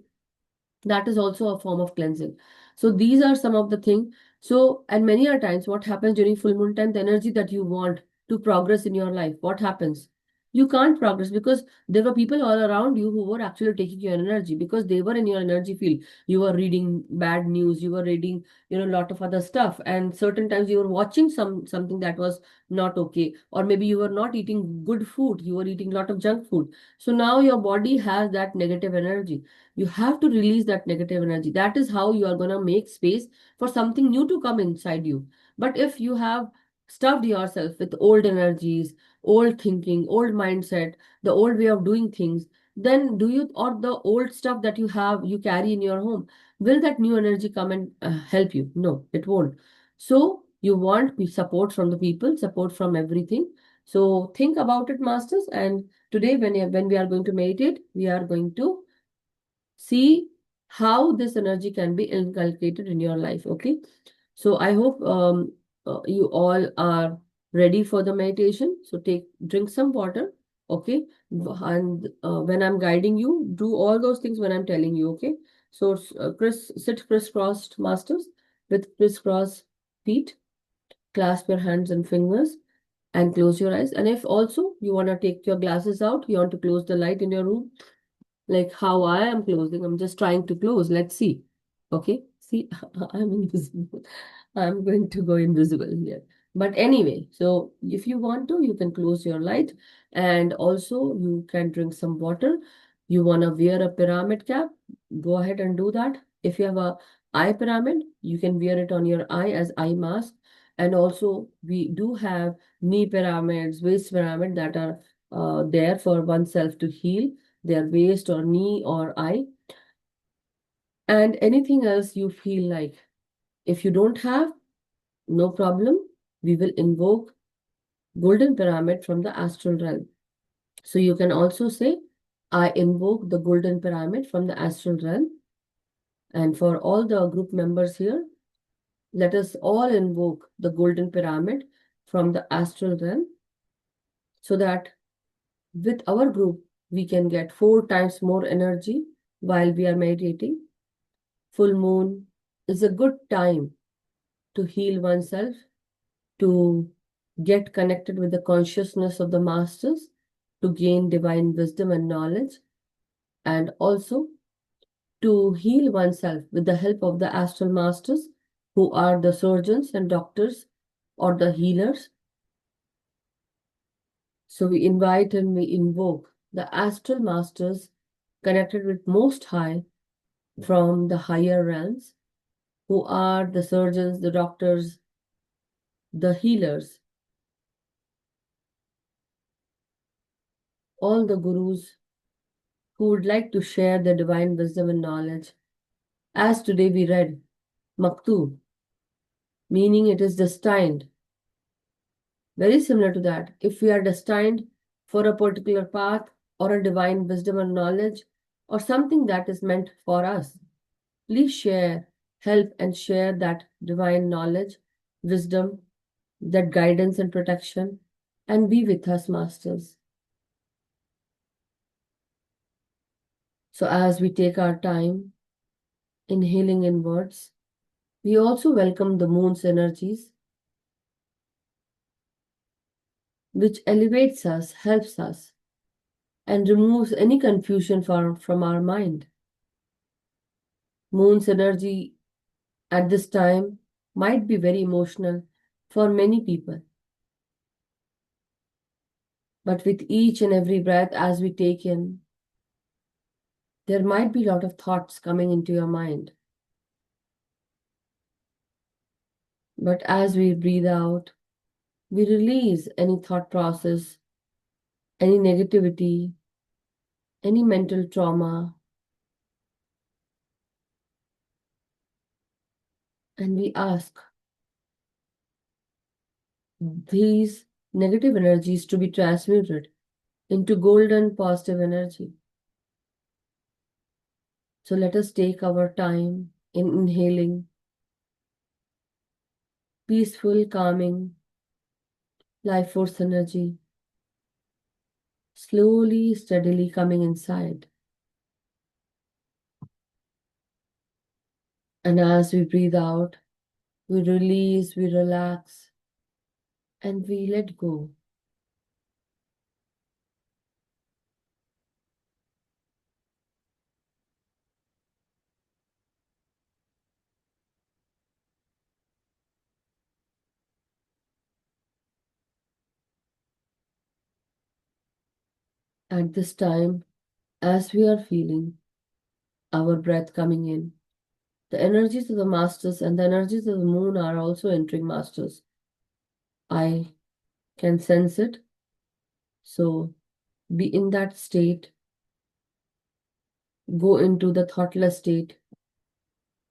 that is also a form of cleansing. So these are some of the things. So, and many a times what happens during full moon time, the energy that you want to progress in your life, what happens? You can't progress because there were people all around you who were actually taking your energy, because they were in your energy field. You were reading bad news, you were reading a lot of other stuff, and certain times you were watching something that was not okay, or maybe you were not eating good food, you were eating a lot of junk food. So now your body has that negative energy. You have to release that negative energy. That is how you are going to make space for something new to come inside you. But if you have stuffed yourself with old energies, old thinking, old mindset, the old way of doing things, then do you, or the old stuff that you have, you carry in your home, will that new energy come and help you? No, it won't. So you want support from the people, support from everything. So think about it, masters. And today, when we are going to meditate, we are going to see how this energy can be inculcated in your life. Okay, so I hope you all are ready for the meditation. So drink some water. Okay, and when I'm guiding you, do all those things when I'm telling you. Okay, so sit crisscrossed, masters, with crisscross feet. Clasp your hands and fingers and close your eyes. And if also you want to take your glasses out, you want to close the light in your room, like how I am closing. I'm just trying to close. Let's see. Okay. See, I'm invisible. I'm going to go invisible here. But anyway, so if you want to, you can close your light, and also you can drink some water. You want to wear a pyramid cap, go ahead and do that. If you have a eye pyramid, you can wear it on your eye as eye mask. And also we do have knee pyramids, waist pyramid that are there for oneself to heal their waist or knee or eye, and anything else you feel like. If you don't have, no problem. We will invoke golden pyramid from the astral realm. So you can also say, I invoke the golden pyramid from the astral realm. And for all the group members here, let us all invoke the golden pyramid from the astral realm, so that with our group, we can get 4 times more energy while we are meditating. full moon is a good time to heal oneself, to get connected with the consciousness of the masters, to gain divine wisdom and knowledge, and also to heal oneself with the help of the astral masters, who are the surgeons and doctors or the healers. So we invite and we invoke the astral masters connected with Most High from the higher realms, who are the surgeons, the doctors, the healers, all the gurus who would like to share their divine wisdom and knowledge. As today we read Maktub, meaning it is destined. Very similar to that. If we are destined for a particular path or a divine wisdom and knowledge or something that is meant for us, please share, help and share that divine knowledge, wisdom, that guidance and protection, and be with us, masters. So as we take our time inhaling inwards, we also welcome the moon's energies, which elevates us, helps us, and removes any confusion from our mind. Moon's energy at this time might be very emotional for many people. But with each and every breath as we take in, there might be a lot of thoughts coming into your mind. But as we breathe out, we release any thought process, any negativity, any mental trauma, and we ask these negative energies to be transmuted into golden positive energy. So let us take our time in inhaling peaceful, calming, life force energy, slowly, steadily coming inside. And as we breathe out, we release, we relax, and we let go. At this time, as we are feeling our breath coming in, the energies of the masters and the energies of the moon are also entering, masters. I can sense it. So be in that state. Go into the thoughtless state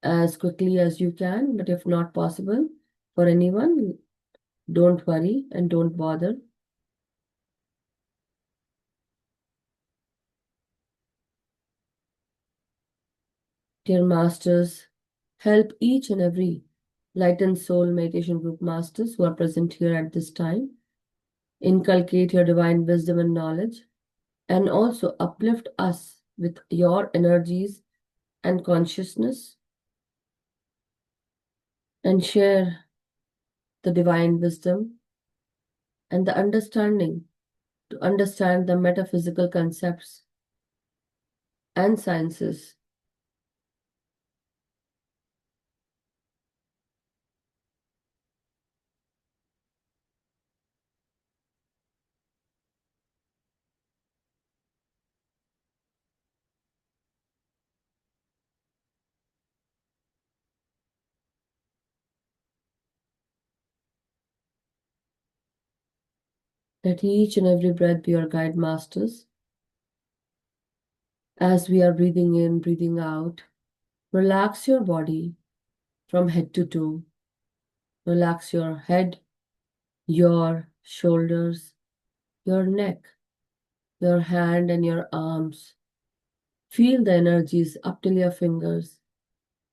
as quickly as you can, but if not possible for anyone, don't worry and don't bother. Dear masters, help each and every Light and Soul Meditation Group masters who are present here at this time. Inculcate your divine wisdom and knowledge, and also uplift us with your energies and consciousness, and share the divine wisdom and the understanding to understand the metaphysical concepts and sciences. Let each and every breath be your guide, masters. As we are breathing in, breathing out, relax your body from head to toe. Relax your head, your shoulders, your neck, your hand and your arms. Feel the energies up till your fingers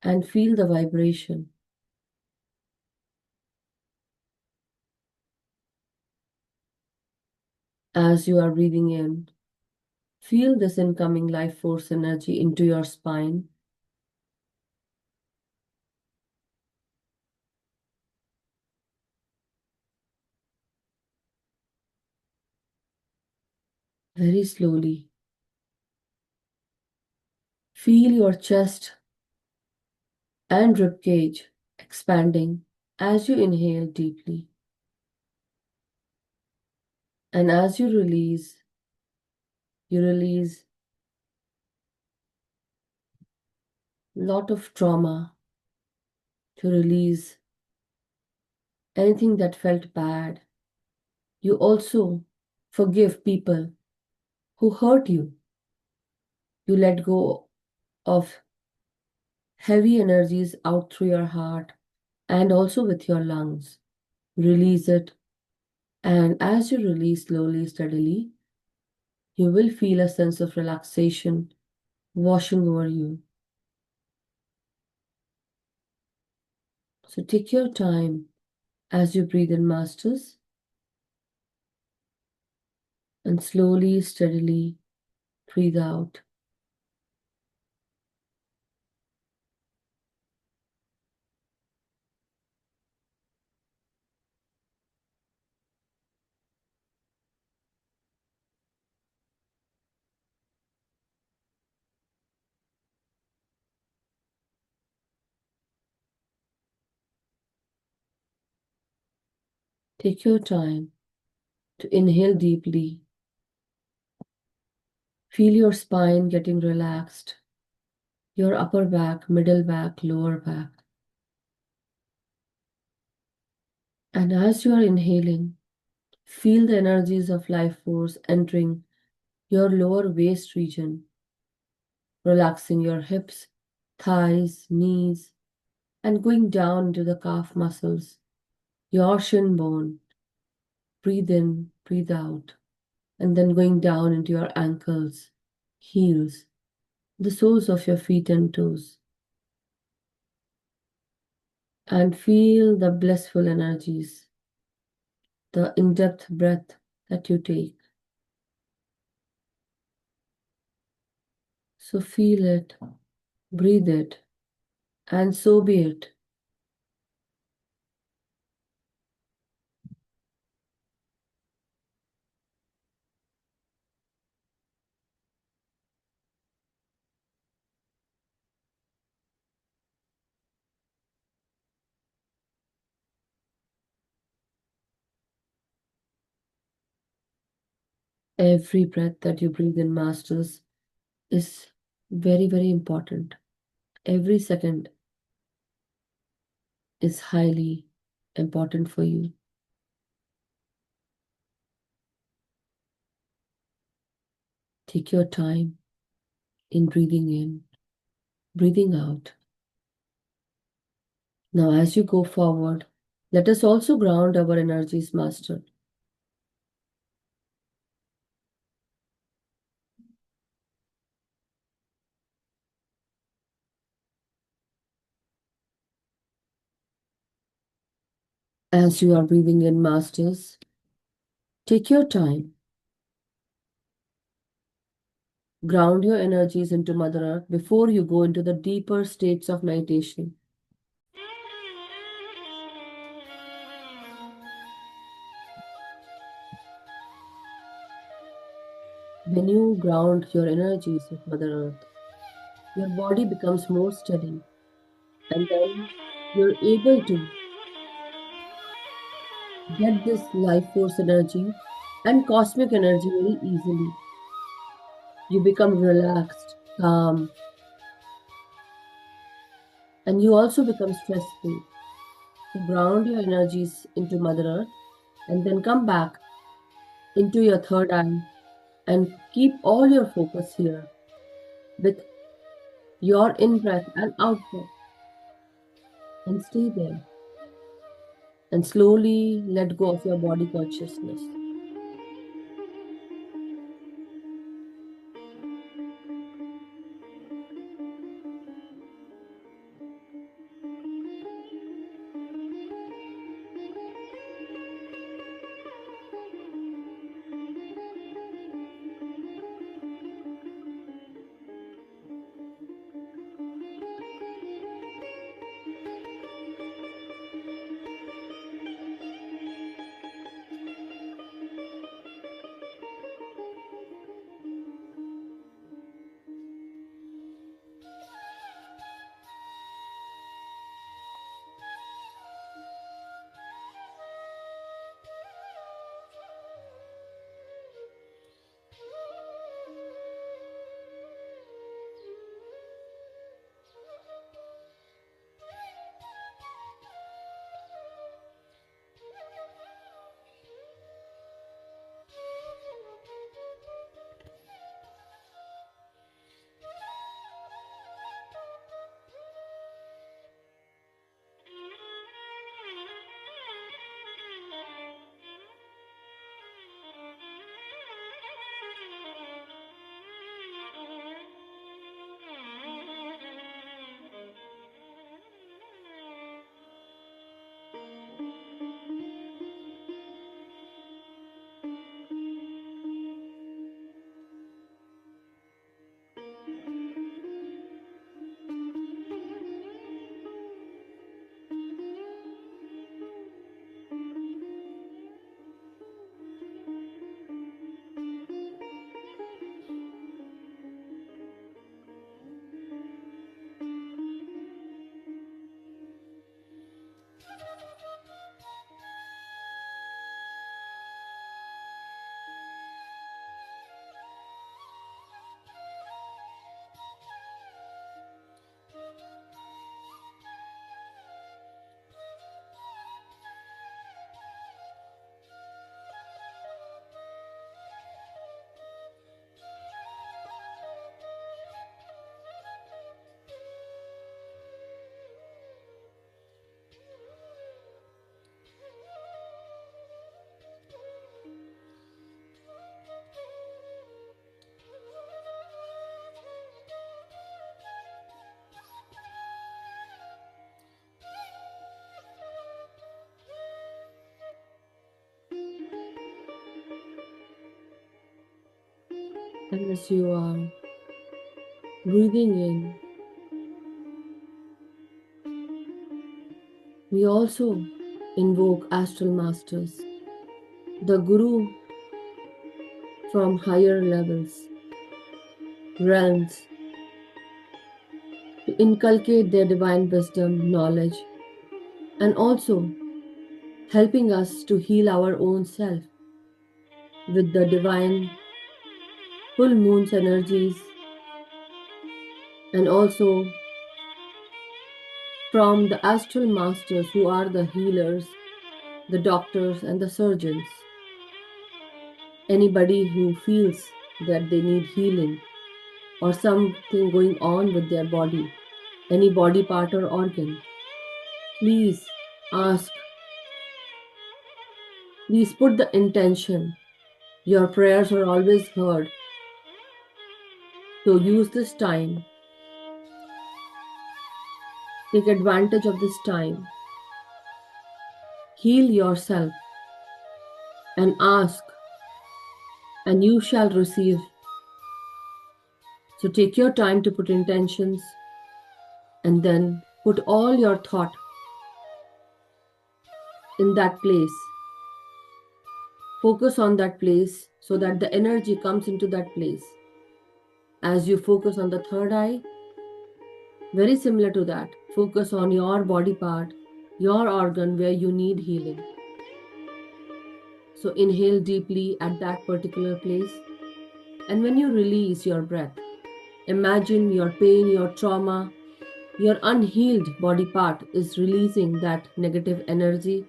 and feel the vibration. As you are breathing in, feel this incoming life force energy into your spine. Very slowly. Feel your chest and ribcage expanding as you inhale deeply. And as you release lot of trauma, to release anything that felt bad. You also forgive people who hurt you. You let go of heavy energies out through your heart and also with your lungs. Release it. And as you release slowly, steadily, you will feel a sense of relaxation washing over you. So take your time as you breathe in, masters, and slowly, steadily breathe out. Take your time to inhale deeply. Feel your spine getting relaxed, your upper back, middle back, lower back. And as you are inhaling, feel the energies of life force entering your lower waist region, relaxing your hips, thighs, knees, and going down into the calf muscles, your shin bone. Breathe in, breathe out, and then going down into your ankles, heels, the soles of your feet and toes. And feel the blissful energies, the in-depth breath that you take. So feel it, breathe it, and so be it. Every breath that you breathe in, masters, is very, very important. Every second is highly important for you. Take your time in breathing in, breathing out. Now, as you go forward, let us also ground our energies, master. As you are breathing in, masters, take your time. Ground your energies into Mother Earth before you go into the deeper states of meditation. When you ground your energies with Mother Earth, your body becomes more steady, and then you're able to get this life force energy and cosmic energy very easily. You become relaxed, calm, and you also become stress-free. So ground your energies into Mother Earth and then come back into your third eye and keep all your focus here with your in-breath and out-breath, and stay there and slowly let go of your body consciousness. And as you are breathing in, we also invoke astral masters, the guru from higher levels, realms, to inculcate their divine wisdom, knowledge, and also helping us to heal our own self with the divine full moon's energies, and also from the astral masters who are the healers, the doctors, and the surgeons. Anybody who feels that they need healing or something going on with their body, any body part or organ, please ask, please put the intention. Your prayers are always heard. So use this time, take advantage of this time, heal yourself, and ask, and you shall receive. So take your time to put intentions and then put all your thought in that place. Focus on that place so that the energy comes into that place. As you focus on the third eye, very similar to that, focus on your body part, your organ where you need healing. So inhale deeply at that particular place. And when you release your breath, imagine your pain, your trauma, your unhealed body part is releasing that negative energy,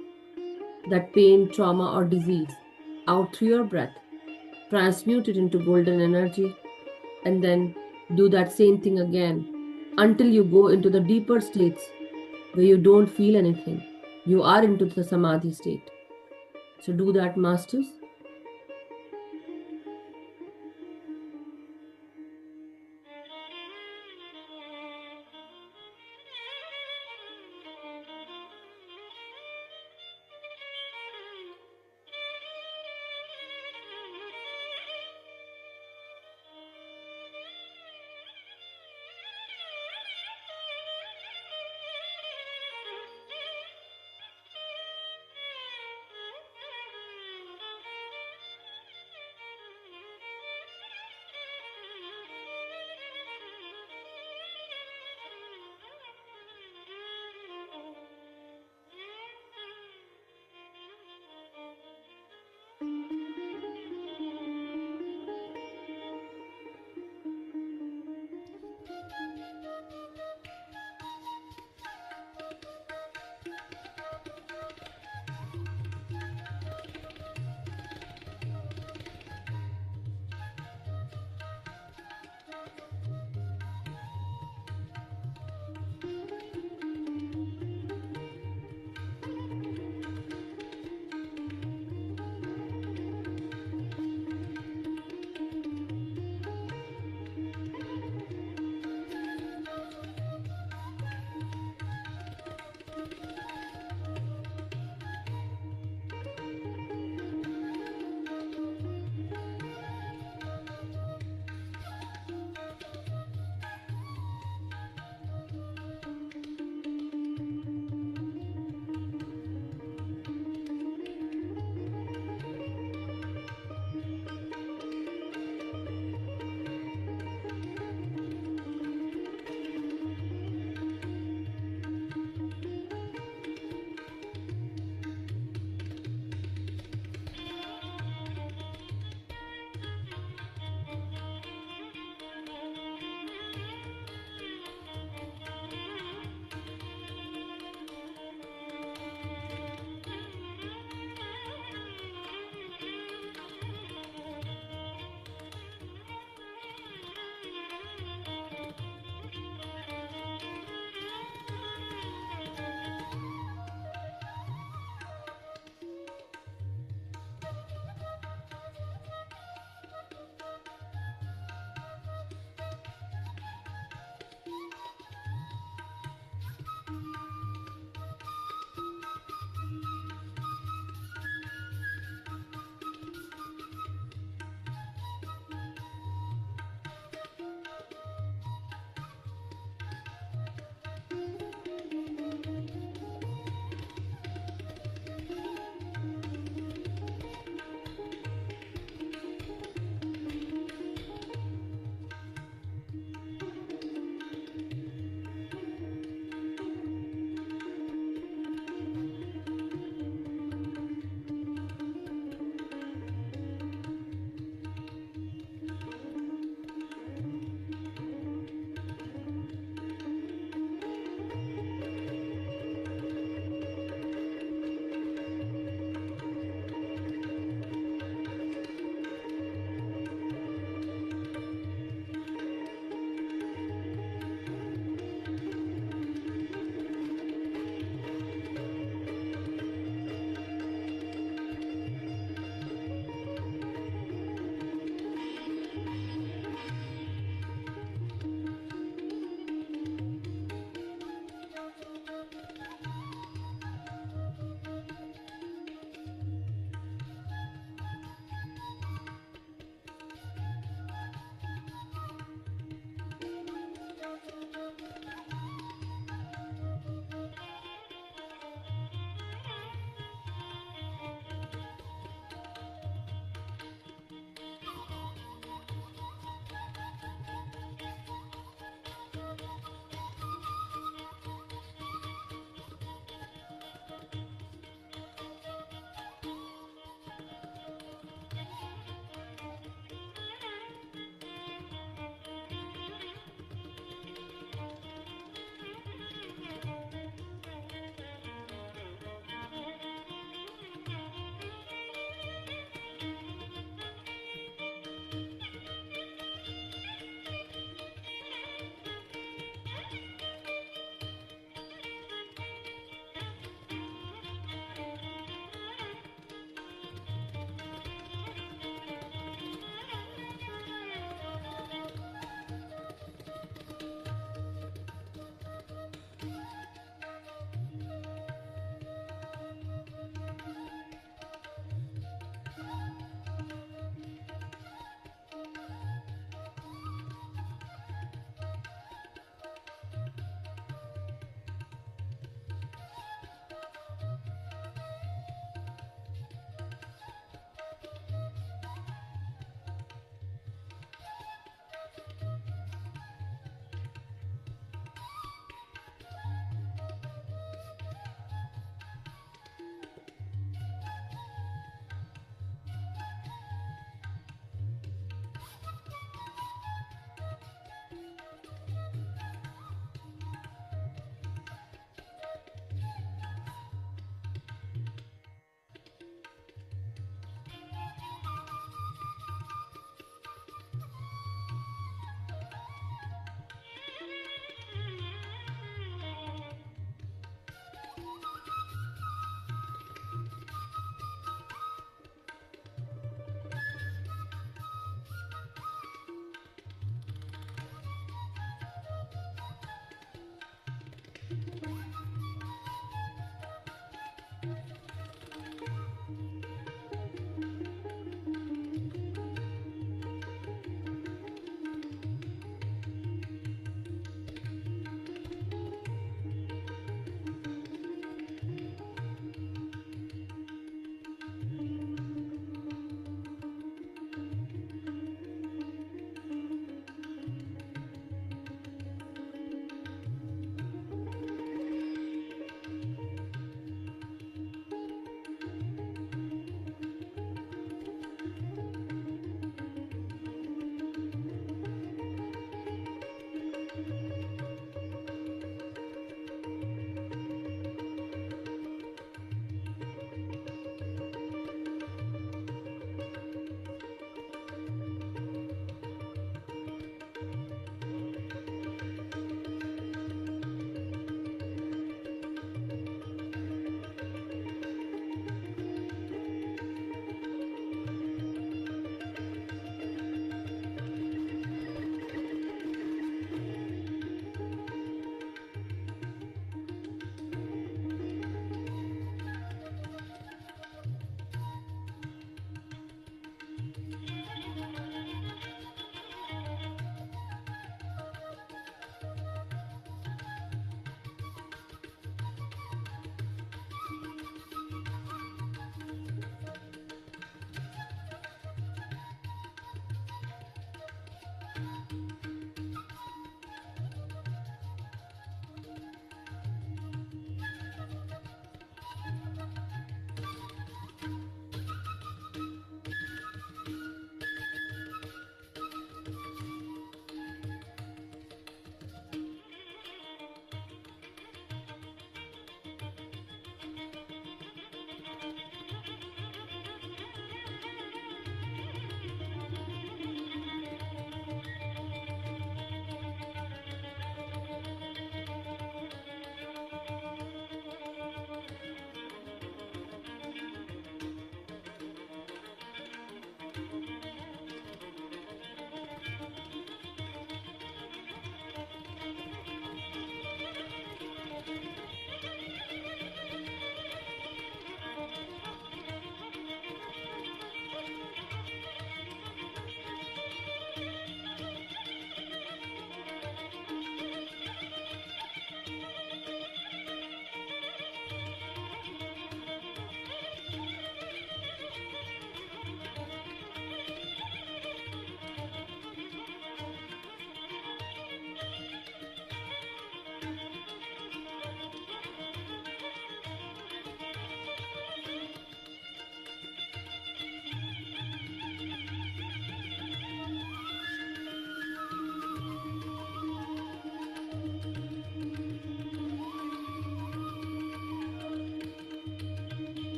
that pain, trauma, or disease out through your breath. Transmute it into golden energy, and then do that same thing again until you go into the deeper states where you don't feel anything. You are into the samadhi state. So do that, masters.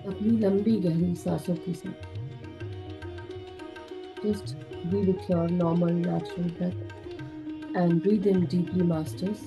अपनी लंबी गहरी सांसों के साथ just be with your normal natural breath and breathe in deeply, masters.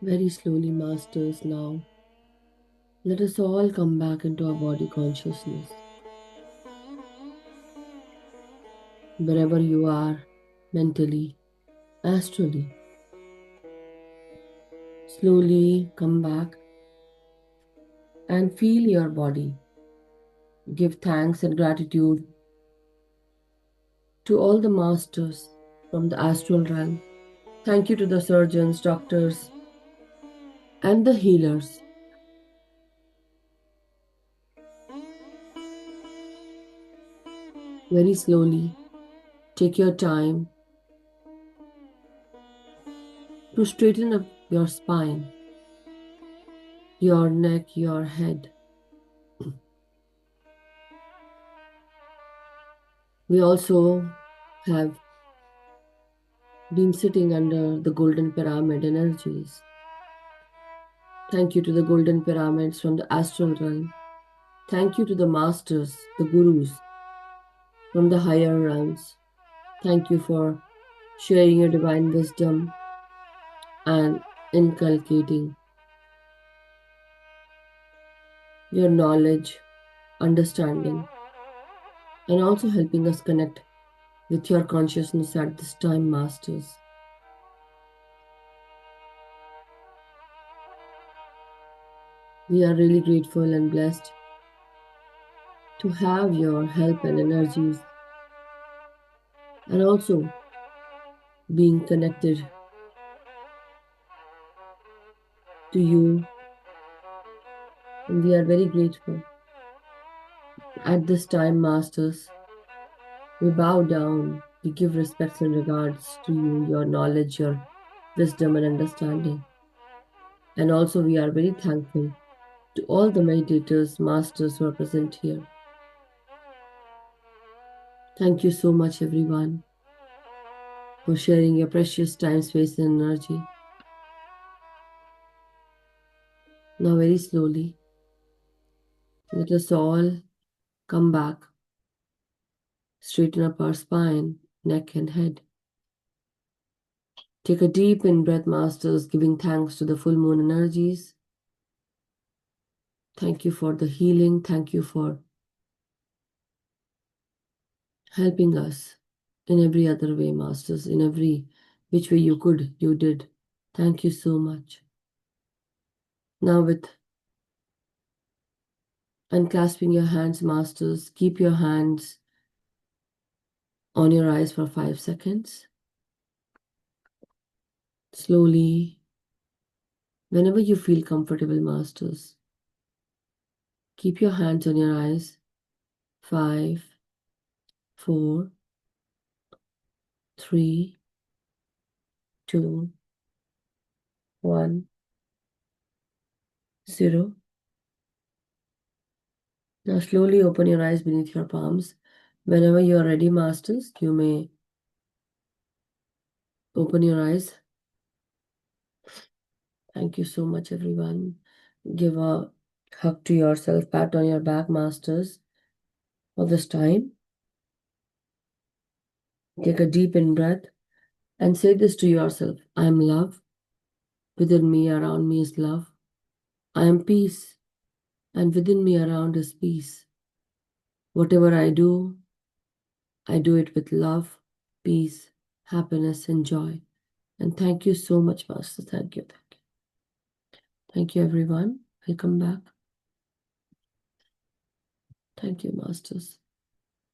Very slowly, Masters, now let us all come back into our body consciousness. Wherever you are, mentally, astrally, slowly come back and feel your body. Give thanks and gratitude to all the masters from the astral realm. Thank you to the surgeons, doctors, and the healers. Very slowly, take your time to straighten up your spine, your neck, your head. We also have been sitting under the golden pyramid energies. Thank you to the golden pyramids from the astral realm. Thank you to the masters, the gurus from the higher realms. Thank you for sharing your divine wisdom and inculcating your knowledge, understanding, and also helping us connect with your consciousness at this time, Masters. We are really grateful and blessed to have your help and energies, and also being connected to you. And we are very grateful. At this time, Masters, we bow down, we give respects and regards to you, your knowledge, your wisdom and understanding. And also we are very thankful to all the meditators, masters who are present here. Thank you so much, everyone, for sharing your precious time, space, and energy. Now, very slowly, let us all come back, straighten up our spine, neck, and head. Take a deep in breath, Masters, giving thanks to the full moon energies. Thank you for the healing. Thank you for helping us in every other way, Masters, in every which way you could, you did. Thank you so much. Now, with unclasping your hands, Masters, keep your hands on your eyes for 5 seconds. Slowly, whenever you feel comfortable, Masters, keep your hands on your eyes. 5, 4, 3, 2, 1, 0. Now slowly open your eyes beneath your palms. Whenever you are ready, Masters, you may open your eyes. Thank you so much, everyone. Give a hug to yourself, pat on your back, Masters, for this time. Take a deep in breath and say this to yourself: I am love. Within me, around me is love. I am peace, and within me, around is peace. Whatever I do it with love, peace, happiness, and joy. And thank you so much, Master. Thank you. Thank you. Thank you, everyone. Welcome back. Thank you, Masters.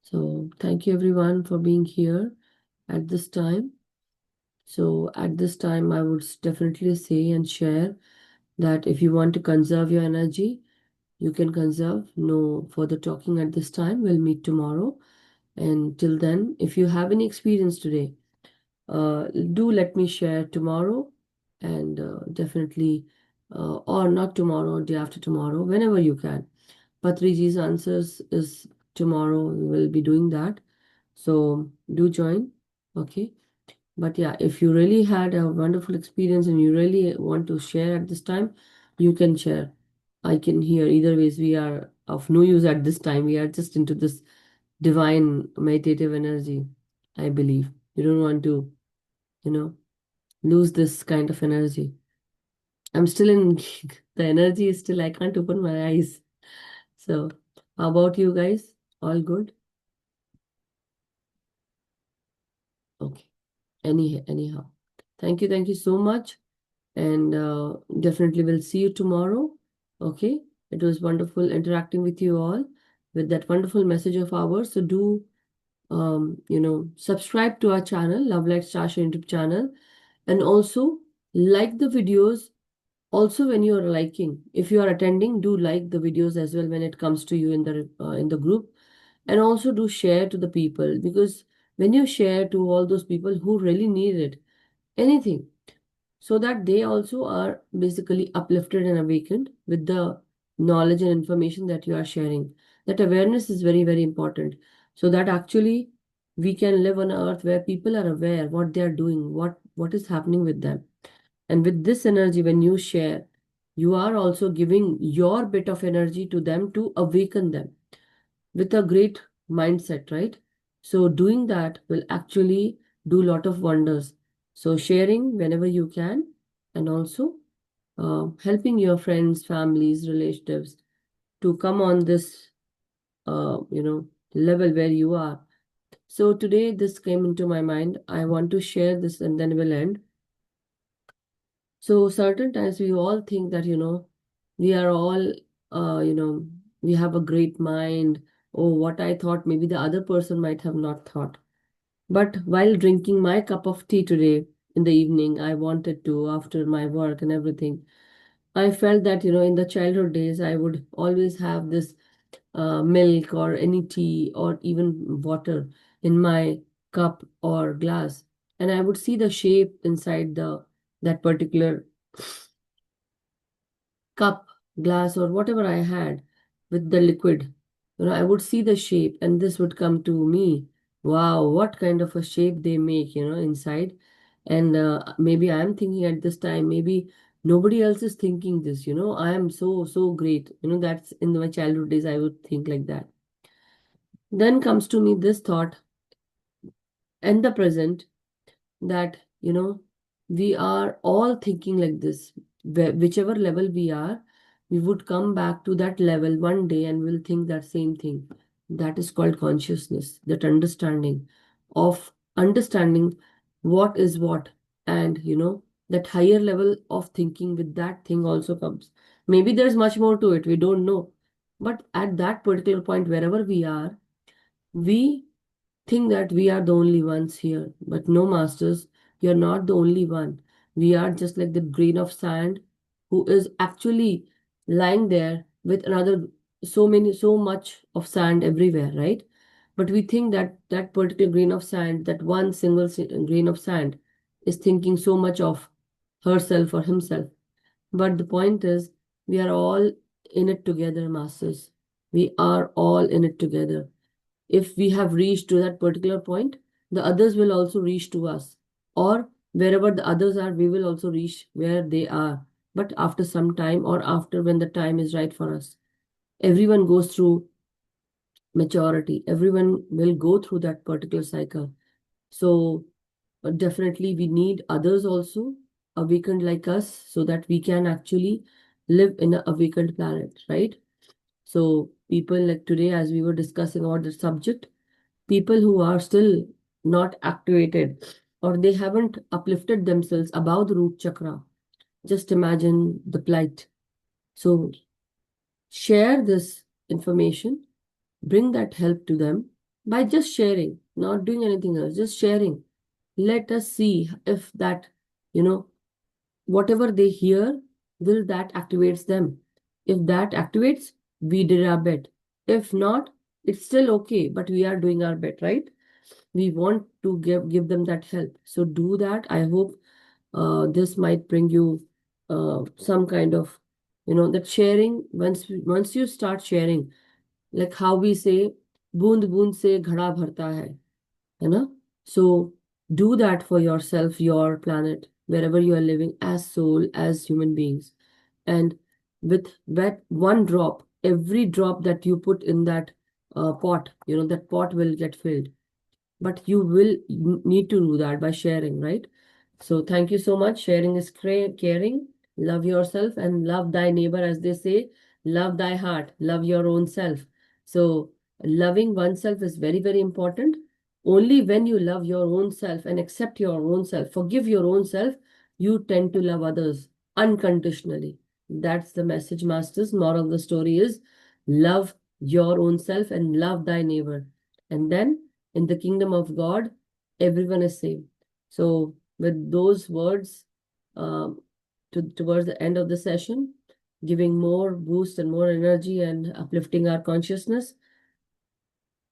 So thank you, everyone, for being here at this time. So at this time, I would definitely say and share that if you want to conserve your energy, you can conserve. No further talking at this time. We'll meet tomorrow. And till then, if you have any experience today, do let me share tomorrow, and definitely, or not tomorrow, day after tomorrow, whenever you can. Patriji's answers is tomorrow. We will be doing that. So do join. Okay. But yeah, if you really had a wonderful experience and you really want to share at this time, you can share. I can hear either ways. We are of no use at this time. We are just into this divine meditative energy, I believe. You don't want to, lose this kind of energy. I'm still in the energy is still, I can't open my eyes. So, how about you guys? All good? Okay. Anyhow. Thank you so much. And definitely we'll see you tomorrow. Okay. It was wonderful interacting with you all with that wonderful message of ours. So do subscribe to our channel, Love Light Stasha YouTube channel, and also like the videos. Also, when you are liking, if you are attending, do like the videos as well when it comes to you in the group, and also do share to the people, because when you share to all those people who really need it, anything, so that they also are basically uplifted and awakened with the knowledge and information that you are sharing. That awareness is very, very important, so that actually we can live on an earth where people are aware what they are doing, what is happening with them. And with this energy, when you share, you are also giving your bit of energy to them to awaken them with a great mindset, right? So doing that will actually do a lot of wonders. So sharing whenever you can, and also helping your friends, families, relatives to come on this, level where you are. So today this came into my mind. I want to share this and then we'll end. So certain times we all think that, we are all, we have a great mind. Oh, what I thought, maybe the other person might have not thought. But while drinking my cup of tea today in the evening, I wanted to, after my work and everything, I felt that, in the childhood days, I would always have this milk or any tea or even water in my cup or glass. And I would see the shape inside that particular cup, glass, or whatever I had with the liquid. I would see the shape and this would come to me. Wow, what kind of a shape they make, inside. And maybe I'm thinking at this time, maybe nobody else is thinking this, I am so, so great. That's in my childhood days, I would think like that. Then comes to me this thought and the present, that we are all thinking like this. Whichever level we are, we would come back to that level one day and we'll think that same thing. That is called consciousness, that understanding what is what. And that higher level of thinking with that thing also comes. Maybe there's much more to it, we don't know. But at that particular point, wherever we are, we think that we are the only ones here. But no, masters, you're not the only one. We are just like the grain of sand who is actually lying there with another so much of sand everywhere, right? But we think that that particular grain of sand, that one single grain of sand, is thinking so much of herself or himself. But the point is, we are all in it together, masters. We are all in it together. If we have reached to that particular point, the others will also reach to us. Or wherever the others are, we will also reach where they are. But after some time, or after when the time is right for us. Everyone goes through maturity. Everyone will go through that particular cycle. So definitely we need others also awakened like us, so that we can actually live in an awakened planet, right? So people like today, as we were discussing about the subject, people who are still not activated or they haven't uplifted themselves above the root chakra, just imagine the plight. So share this information, bring that help to them by just sharing, not doing anything else, just sharing. Let us see if that, whatever they hear, will that activates them. If that activates, we did our bit. If not, it's still okay, but we are doing our bit, right? We want to give them that help. So do that. I hope this might bring you some kind of, that sharing. Once you start sharing, like how we say, बूंद बूंद से घड़ा भरता है ना? So do that for yourself, your planet, wherever you are living as soul, as human beings. And with that one drop, every drop that you put in that pot, that pot will get filled. But you will need to do that by sharing, right? So thank you so much. Sharing is caring. love yourself, and love thy neighbor, as they say, love thy heart, love your own self. So loving oneself is very, very important. Only when you love your own self and accept your own self, forgive your own self, you tend to love others unconditionally. That's the message, masters. Moral of the story is love your own self and love thy neighbor. And then in the kingdom of God, everyone is saved. So with those words, towards the end of the session, giving more boost and more energy and uplifting our consciousness,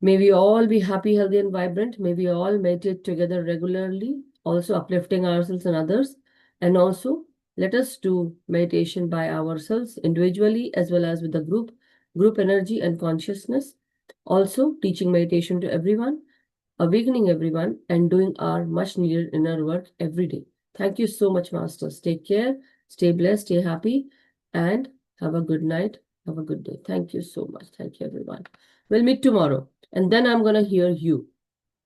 may we all be happy, healthy, and vibrant. May we all meditate together regularly, also uplifting ourselves and others. And also, let us do meditation by ourselves individually as well as with the group energy and consciousness. Also, teaching meditation to everyone, awakening everyone, and doing our much needed inner work every day. Thank you so much, Masters. Take care, stay blessed, stay happy, and have a good night. Have a good day. Thank you so much. Thank you, everyone. We'll meet tomorrow. And then I'm going to hear you.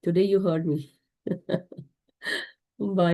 Today you heard me. Bye.